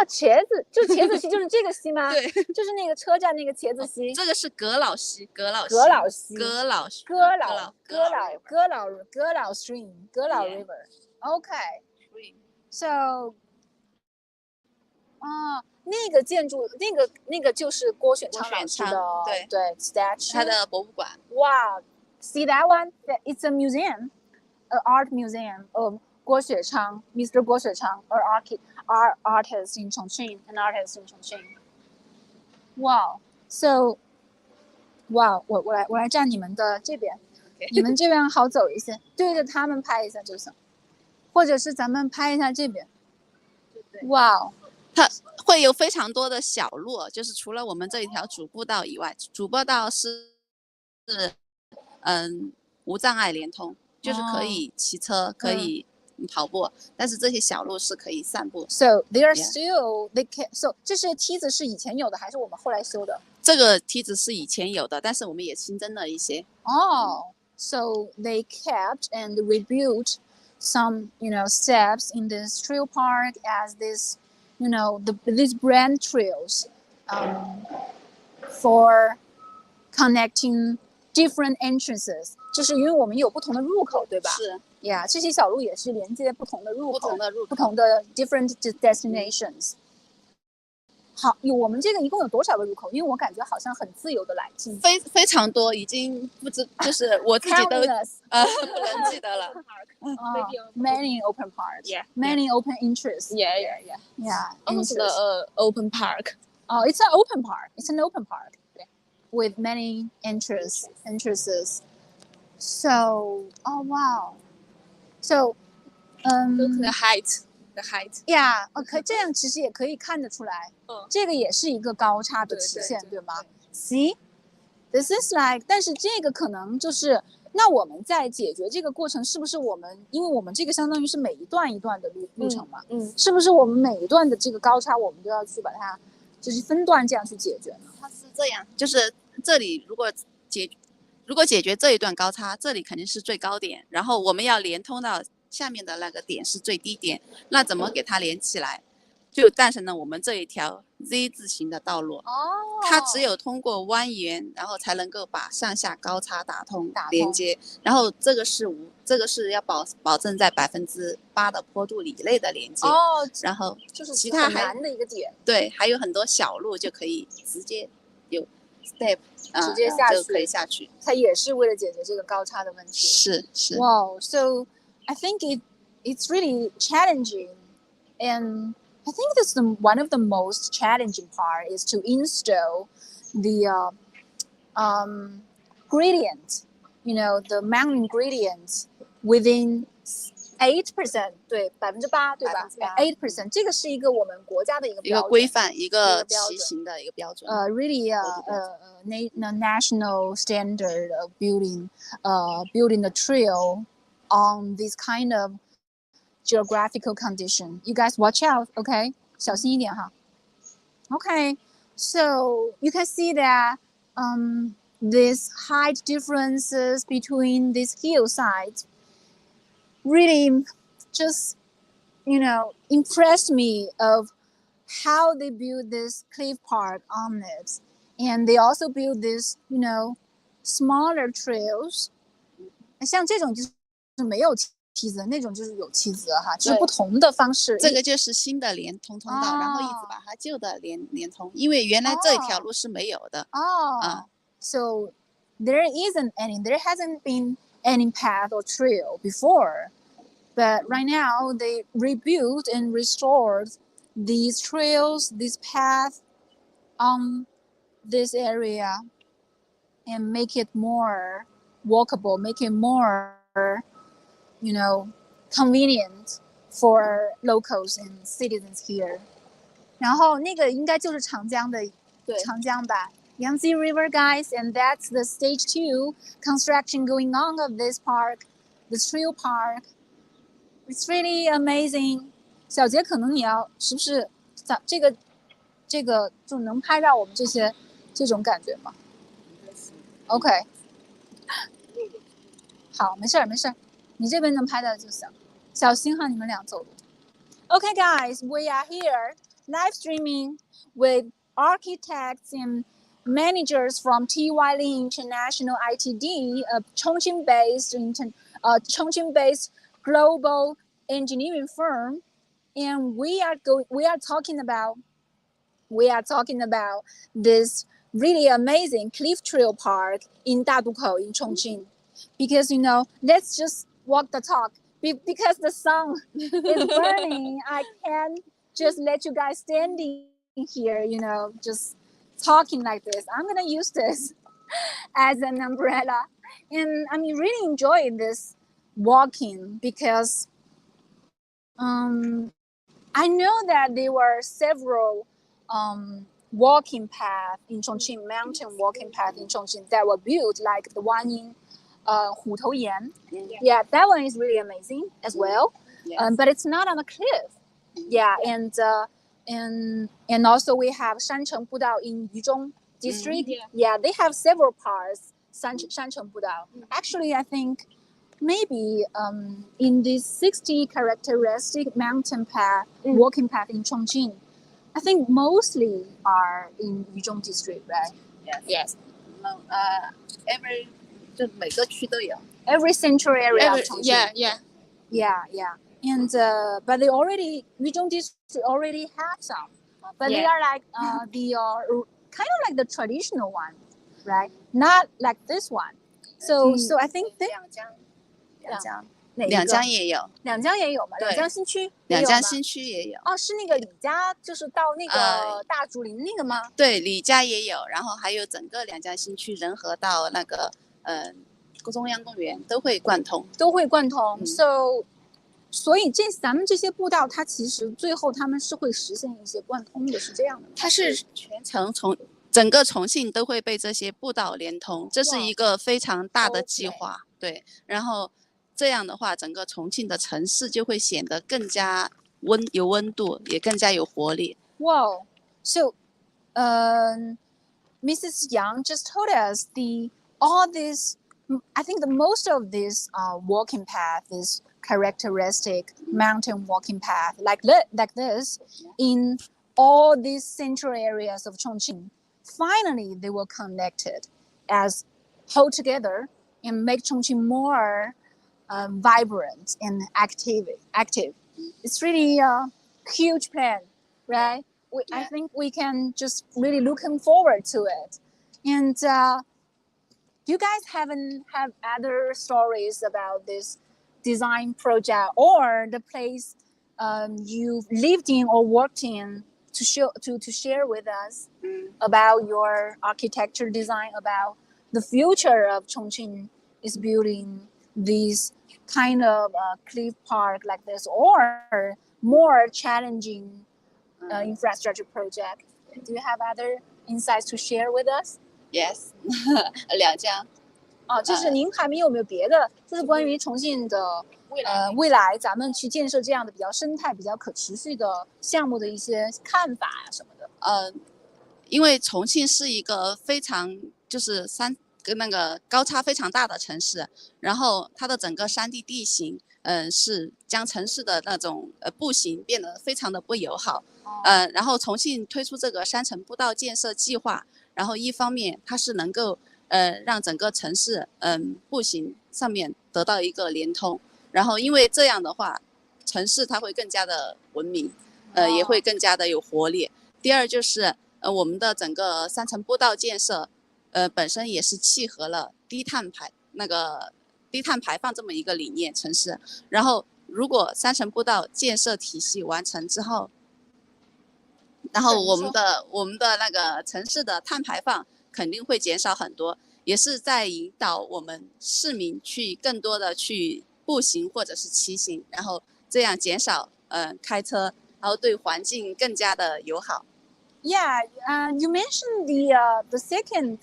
茄子溪就是这个溪吗？对，就是那个车站那个茄子溪。这个是葛老溪，葛老 stream, 葛老 river. Okay. So, 那个建筑，那个就是郭雪昌老师的对 statue， 他的博物馆。Wow, see that one? It's a museum, an art museum of 郭雪昌, Mr. 郭雪昌, an artist in Chongqing. Wow. So, wow, 我来站你们的这边，你们这边好走一些，对着他们拍一下就行，或者是咱们拍一下这边。Wow. 它会有非常多的小路，就是除了我们这一条主步道以外，主步道是无障碍连通，就是可以骑车，可以跑步，但是这些小路是可以散步。So they are still they can. So 这些梯子是以前有的，还是我们后来修的？这个梯子是以前有的，但是我们也新增了一些。So they kept and rebuilt some, steps in this trail park as this, these brand trails, for connecting different entrances. 就是因为我们有不同的入口，对吧？是。Yeah， 这些小路也是连接不同的入口，不同的 different destinations。好，我们这个一共有多少个入口？因为我感觉好像很自由的来进，非常多，已经不知就是我自己都不能记得了。Many open parks, many open interests. Yeah. Almost the open park. Oh, it's an open park. It's an open park with many interests. So, oh wow. So, look the height. The height. Yeah, OK， 这样其实也可以看得出来，这个也是一个高差的体现，对吗 ？See, this is like， 但是这个可能就是，那我们在解决这个过程，是不是我们，因为我们这个相当于是每一段一段的路程嘛，是不是我们每一段的这个高差，我们都要去把它就是分段这样去解决呢？它是这样，就是这里如果解决这一段高差，这里肯定是最高点，然后我们要连通到下面的那个点是最低点，那怎么给它连起来？就诞生了我们这一条 Z 字形的道路。它只有通过蜿蜒，然后才能够把上下高差打通连接。然后这个是要保证在8%的坡度以内的连接。然后就是其他很难的一个点。对，还有很多小路就可以直接有 step， 直接下去就可以下去。它也是为了解决这个高差的问题。是。Wow, so I think it's really challenging, and I think that's one of the most challenging part is to install the gradient, the mountain gradient within 8%， 对8%，对吧？8%，这个是一个我们国家的一个标准，一个规范，一个骑行的一个标准。Really national standard of building the trail on this kind of geographical condition. You guys watch out, okay? 小心一点哈。Okay, so you can see that these height differences between these hillsides really just, impressed me of how they build this cliff park on it. And they also build this, smaller trails. 像这种就是没有梯子，那种就是有梯子哈，就是不同的方式。这个就是新的连通通道，然后一直把它旧的连通，因为原来这一条路是没有的。So there hasn't been any path or trail before, but right now they rebuilt and restored these trails, this path on this area, and make it more walkable, make it more, convenient for locals and citizens here. 然后那个应该就是长江吧 Yangtze River, guys, and that's the stage 2 construction going on of this park, this trail park. It's really amazing. 小杰，可能你要是不是这个就能拍到我们这种感觉吗 ？OK， 好，没事，你这边能拍到就行，小心哈，你们俩走路。Okay, guys, we are here live streaming with architects and managers from T.Y.LIN International Ltd, a Chongqing-based global engineering firm, and we are talking about this really amazing cliff trail park in Dadukou in Chongqing. Because let's just walk the talk. Because the sun is burning, I can't just let you guys standing here, just talking like this. I'm gonna use this as an umbrella, and I'm really enjoying this walking because I know that there were several walking paths in Chongqing, mountain walking paths in Chongqing that were built, like the one in 虎头岩. Yeah, that one is really amazing as well. but it's not on a cliff. Yeah, and also we have 山城步道 in Yuzhong district. Yeah, they have several parts. 山城步道. Actually, I think maybe in this 60 characteristic mountain path, walking path in Chongqing, I think mostly are in Yuzhong district, right? Yes. No,每个区都有. Every central area of Chongqing. Yeah. And but they already Yuzhong district already have some, but they are like kind of like the traditional one, right? Not like this one. So I think 两江也有，两江也有嘛？两江新区，两江新区也有。哦，是那个李家，就是到那个大竹林那个吗？对，李家也有，然后还有整个两江新区仁和到那个中央公园都会贯通。所以咱们这些步道，它其实最后他们是会实现一些贯通的，是这样的吗？它是全程整个重庆都会被这些步道连通，这是一个非常大的计划。对，然后这样的话，整个重庆的城市就会显得更加有温度，也更加有活力。Wow, so, Mrs. Yang just told us all this. I think the most of this walking path is characteristic mountain walking path like this in all these central areas of Chongqing. Finally, they were connected as hold together and make Chongqing more vibrant and active. It's really a huge plan, right? I think we can just really looking forward to it. And you guys haven't have other stories about this design project or the place you've lived in or worked in to share with us about your architecture design, about the future of Chongqing is building these kind of cliff park like this or more challenging infrastructure project. Do you have other insights to share with us? Yes. 两江。就是您还没有没有别的，就是关于重庆的未来咱们去建设这样的比较生态、比较可持续的项目的一些看法呀什么的。因为重庆是一个非常就是那个高差非常大的城市，然后它的整个山地地形，是将城市的那种步行变得非常的不友好。然后重庆推出这个山城步道建设计划，然后一方面它是能够让整个城市步行上面得到一个连通，然后因为这样的话，城市它会更加的文明，也会更加的有活力。第二就是我们的整个山城步道建设，本身也是契合了低碳排放这么一个理念城市。然后如果山城步道建设体系完成之后，然后我们的那个城市的碳排放肯定会减少很多，也是在引导我们市民去更多的去步行或者是骑行，然后这样减少开车，然后对环境更加的友好。Yeah, you mentioned the second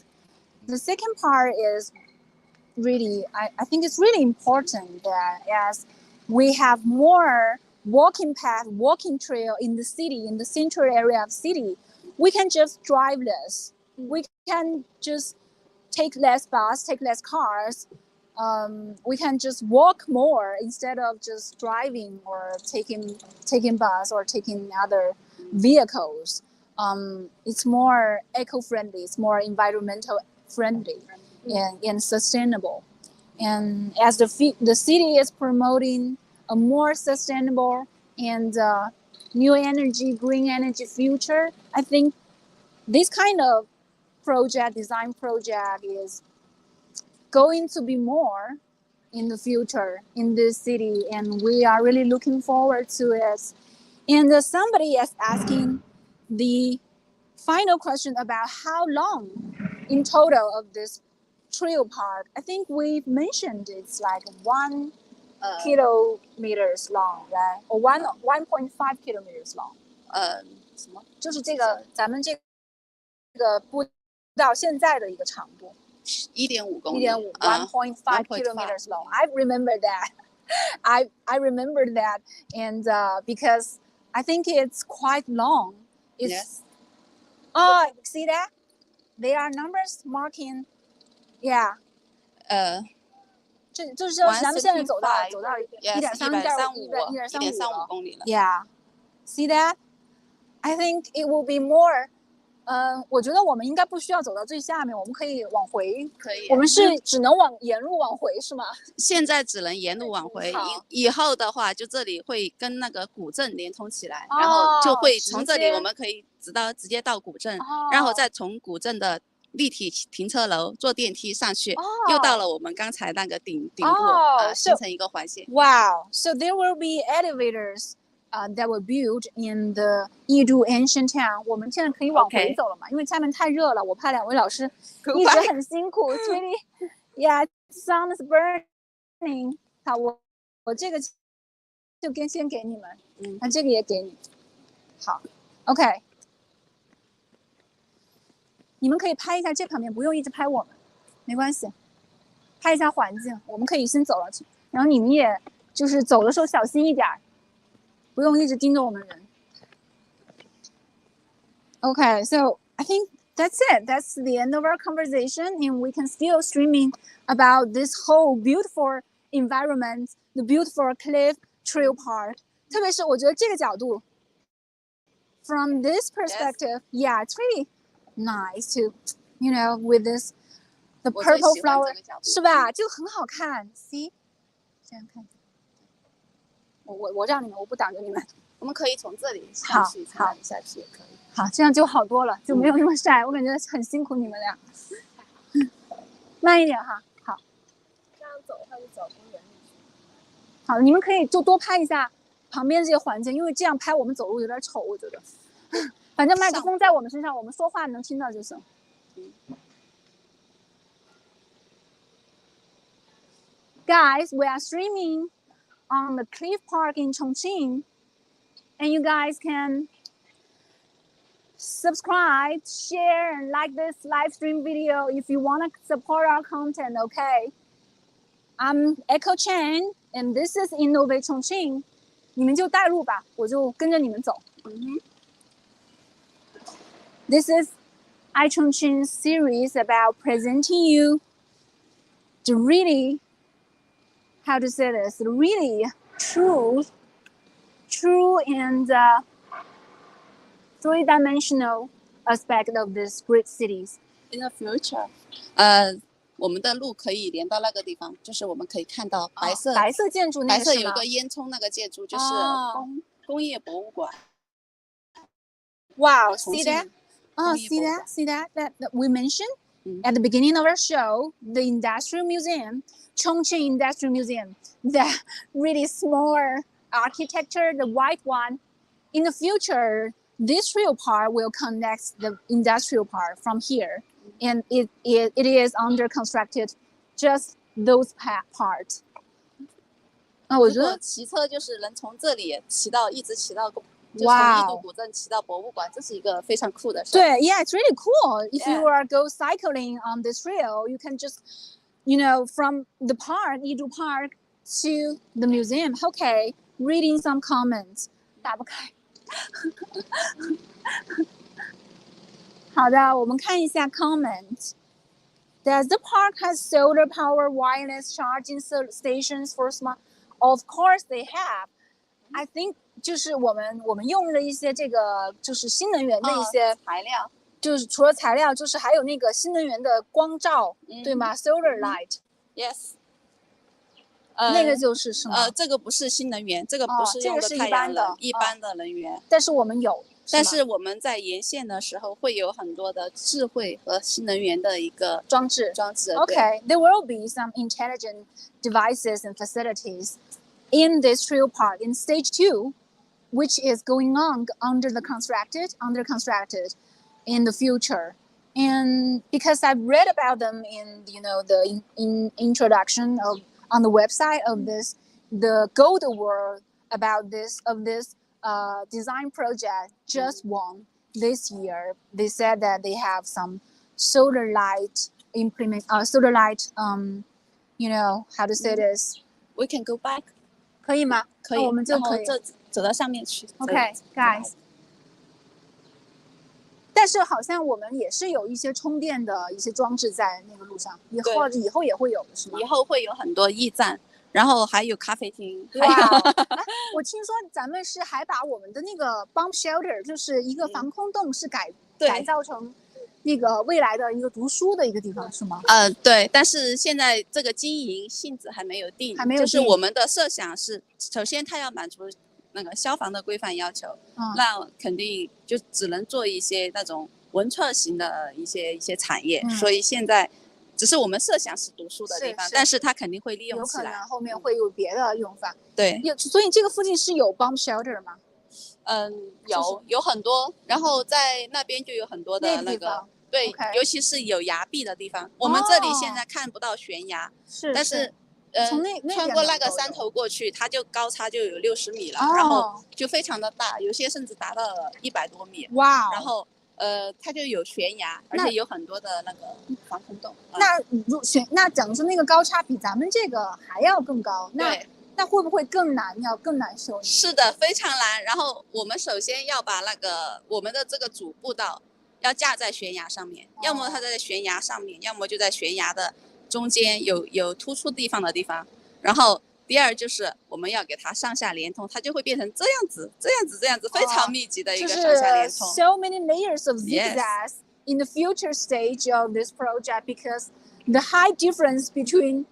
part is really I think it's really important that as we have more walking path, walking trail in the city, in the central area of city, we can just drive less. We can just take less bus, take less cars. We can just walk more instead of just driving or taking bus or taking other vehicles. It's more eco-friendly, it's more environmental friendly and sustainable. And as the city is promoting a more sustainable and new energy, green energy future, I think this kind of design project is going to be more in the future in this city, and we are really looking forward to it. And somebody is asking the final question about how long in total of this trail park. I think we've mentioned it's like 1 kilometers long, right? Or 1.5 kilometers long. 什么？就是这个咱们这个步道现在的一个长度。1.5公里。1.5 1.5 kilometers long. I remember that. I remembered that, and because I think it's quite long. Yes. Oh, see that? They are numbers marking. Yeah. 就是咱们现在走到1.35公里了。Yeah. See that? I think it will be more. 我觉得我们应该不需要走到最下面，我们可以往回。可以。我们是只能沿路往回是吗？现在只能沿路往回，以后的话，就这里会跟那个古镇连通起来，然后就会从这里我们可以直接到古镇，然后再从古镇的立体停车楼坐电梯上去，又到了我们刚才那个顶部形成一个环线。Wow! So there will be elevators. That were built in the Yidu ancient town. 我们现在可以往回走了嘛？因为下面太热了，我怕两位老师一直很辛苦。It's really, yeah, sun is burning. 好，我这个就先给你们，那这个也给你。好 ，OK。你们可以拍一下这旁边，不用一直拍我们，没关系。拍一下环境，我们可以先走了去，然后你们也就是走的时候小心一点。不用一直盯着我们人。Okay, so I think that's it. That's the end of our conversation, and we can still streaming about this whole beautiful environment, the beautiful cliff trail park. 特别是我觉得这个角度 ，from this perspective, yeah, it's really nice to, with this the purple flower, 是吧？就很好看。See， 这样看。我让你们，我不挡着你们。我们可以从这里上去，好，下去也可以。好，这样就好多了，就没有那么晒。我感觉很辛苦你们俩。慢一点哈，好。这样走的话就走公园里去。好，你们可以就多拍一下旁边这些环境，因为这样拍我们走路有点丑，我觉得。反正麦克风在我们身上，我们说话能听到就行。Guys, we are streaming on the Cliff Park in Chongqing, and you guys can subscribe, share, and like this live stream video if you want to support our content, okay? I'm Eiko Chen, and this is Innovate Chongqing. 你们就带路吧，我就跟着你们走。This is iChongqing series about presenting you the really, how to say this, really true and three-dimensional aspect of these great cities. In the future, 我们的路可以连到那个地方，就是我们可以看到白色建筑那个，白色有个烟囱那个建筑，就是工业博物馆。Wow, see that? Oh, see that we mentioned at the beginning of our show, the Industrial Museum, Chongqing Industrial Museum, the really small architecture, the white one. In the future, this real part will connect the industrial part from here, and it is under constructed, just those parts. 我觉得骑车就是能从这里一直骑到就从一度古镇骑到博物馆，这是一个非常酷的事。对 ，Yeah, it's really cool. If you are go cycling on this trail, you can just, from the park, Yidu Park, to the museum. Okay, reading some comments. 打不开。好的，我们看一下 comment. Does the park have solar power wireless charging stations for smart? Of course they have. I think 就是我们用的一些这个就是新能源的一些材料，就是除了材料，就是还有那个新能源的光照，对吗 ？Solar light. Yes. 那个就是什么？这个不是新能源，这个不是用的太阳能，一般的能源。但是我们有。但是我们在沿线的时候会有很多的智慧和新能源的一个装置。Okay, there will be some intelligent devices and facilities in this trail park in stage 2, which is going on under constructed in the future. And because I've read about them in the introduction on the website of this, the Gold Award about this design project just won this year. They said that they have some solar light how to say this, We can go back. 可以吗？可以，我们就可以。然后走到上面去。Okay, guys. 但是好像我们也是有一些充电的一些装置在那个路上，以后也会有的是吗？以后会有很多驿站，然后还有咖啡厅。哇！我听说咱们是还把我们的那个 bomb shelter， 就是一个防空洞，是改造成那个未来的一个读书的一个地方，是吗？对，但是现在这个经营性质还没有定，就是我们的设想是，首先它要满足那个消防的规范要求，那肯定就只能做一些那种文创型的一些产业，所以现在只是我们设想是读书的地方，但是它肯定会利用起来，有可能后面会有别的用法。对，所以这个附近是有 bomb shelter 吗？有很多，然后在那边就有很多的那个。对，尤其是有崖壁的地方，我们这里现在看不到悬崖，但是穿过那个山头过去，它就高差就有60米了，然后就非常的大，有些甚至达到了100多米。哇！然后它就有悬崖，而且有很多的那个防空洞。那假如说那个高差比咱们这个还要更高，那会不会更难？要更难修？是的，非常难。然后我们首先要把那个我们的这个主步道要架在悬崖上面，要么它在悬崖上面，要么就在悬崖的中间有突出地方的地方。然后第二就是我们要给它上下连通，它就会变成这样子，非常密集的一个上下连通。So many layers of zigzags in the future stage of this project, because the height difference between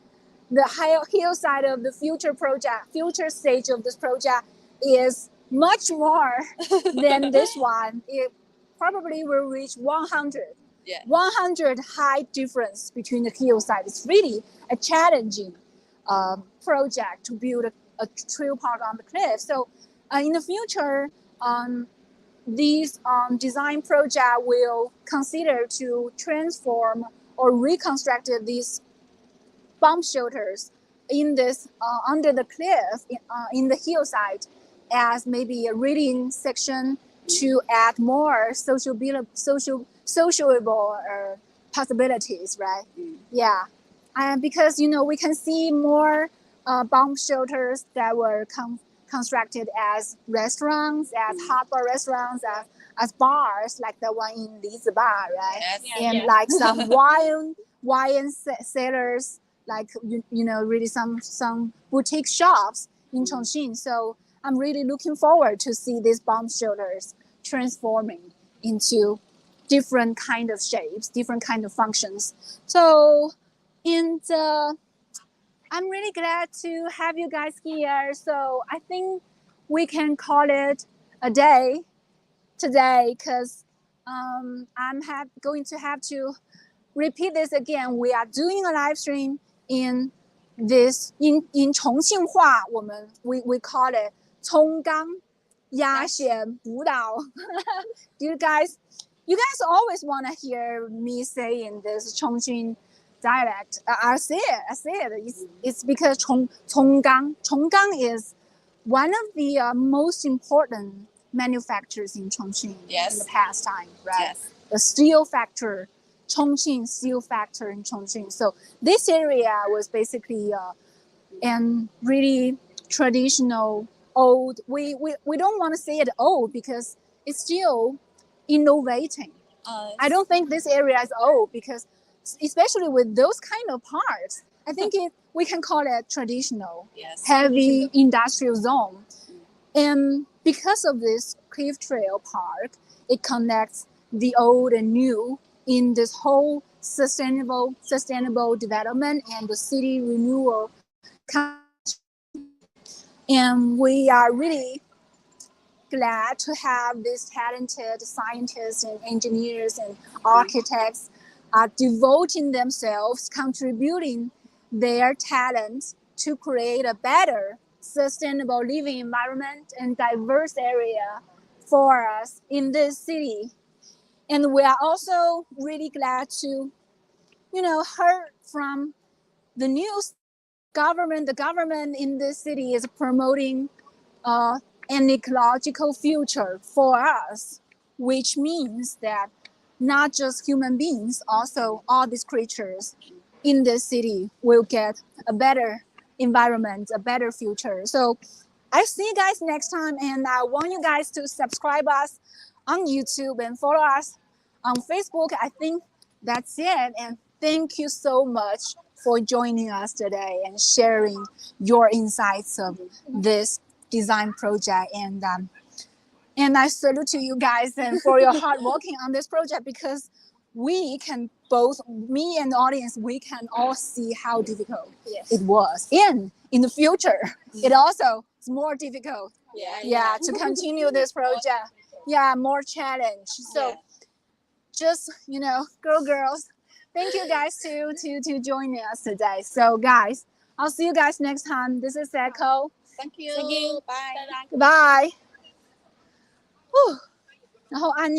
the hillside of the future stage of this project is much more than this one. It probably will reach 100. 100 height difference between the hillside. It's really a challenging project to build a trail park on the cliff. So in the future, these design project will consider to transform or reconstruct these bomb shelters in this under the cliff in the hillside as maybe a reading section to add more sociable possibilities, right? Yeah, and because we can see more bomb shelters that were constructed as restaurants, as hot bar restaurants, as bars, like the one in Lizi Bar, right? And like some wine cellars, like really some boutique shops in Chongqing. So I'm really looking forward to see these bomb shelters transforming into different kind of shapes, different kind of functions. So I'm really glad to have you guys here. So I think we can call it a day today, because I'm going to have to repeat this again. We are doing a live stream in Chongqinghua, we call it 冲岗压线舞蹈. You guys always want to hear me saying this Chongqing dialect. I say it. It's because Chonggang is one of the most important manufacturers in Chongqing in the past time, right? The steel factory, Chongqing steel factory in Chongqing. So this area was basically and really traditional old. We don't want to say it old because it's still innovating. I don't think this area is old, because especially with those kind of parts, I think we can call it traditional, heavy industrial zone. And because of this Cliff Trail Park, it connects the old and new in this whole sustainable development and the city renewal. And we are really glad to have these talented scientists and engineers and architects are devoting themselves, contributing their talents to create a better, sustainable living environment and diverse area for us in this city. And we are also really glad to, heard from the news government. The government in this city is promoting an ecological future for us, which means that not just human beings, also all these creatures in this city will get a better environment, a better future. So I'll see you guys next time, and I want you guys to subscribe us on YouTube and follow us on Facebook. I think that's it, and thank you so much for joining us today and sharing your insights of this design project. And I salute to you guys and for your hard working on this project, because we can both, me and the audience, we can all see how difficult it was. And in the future, it also is more difficult. To continue this project. More challenge. So just, girls, thank you guys to joining us today. So guys, I'll see you guys next time. This is Eiko. Thank you. Bye. Bye. 然后安妮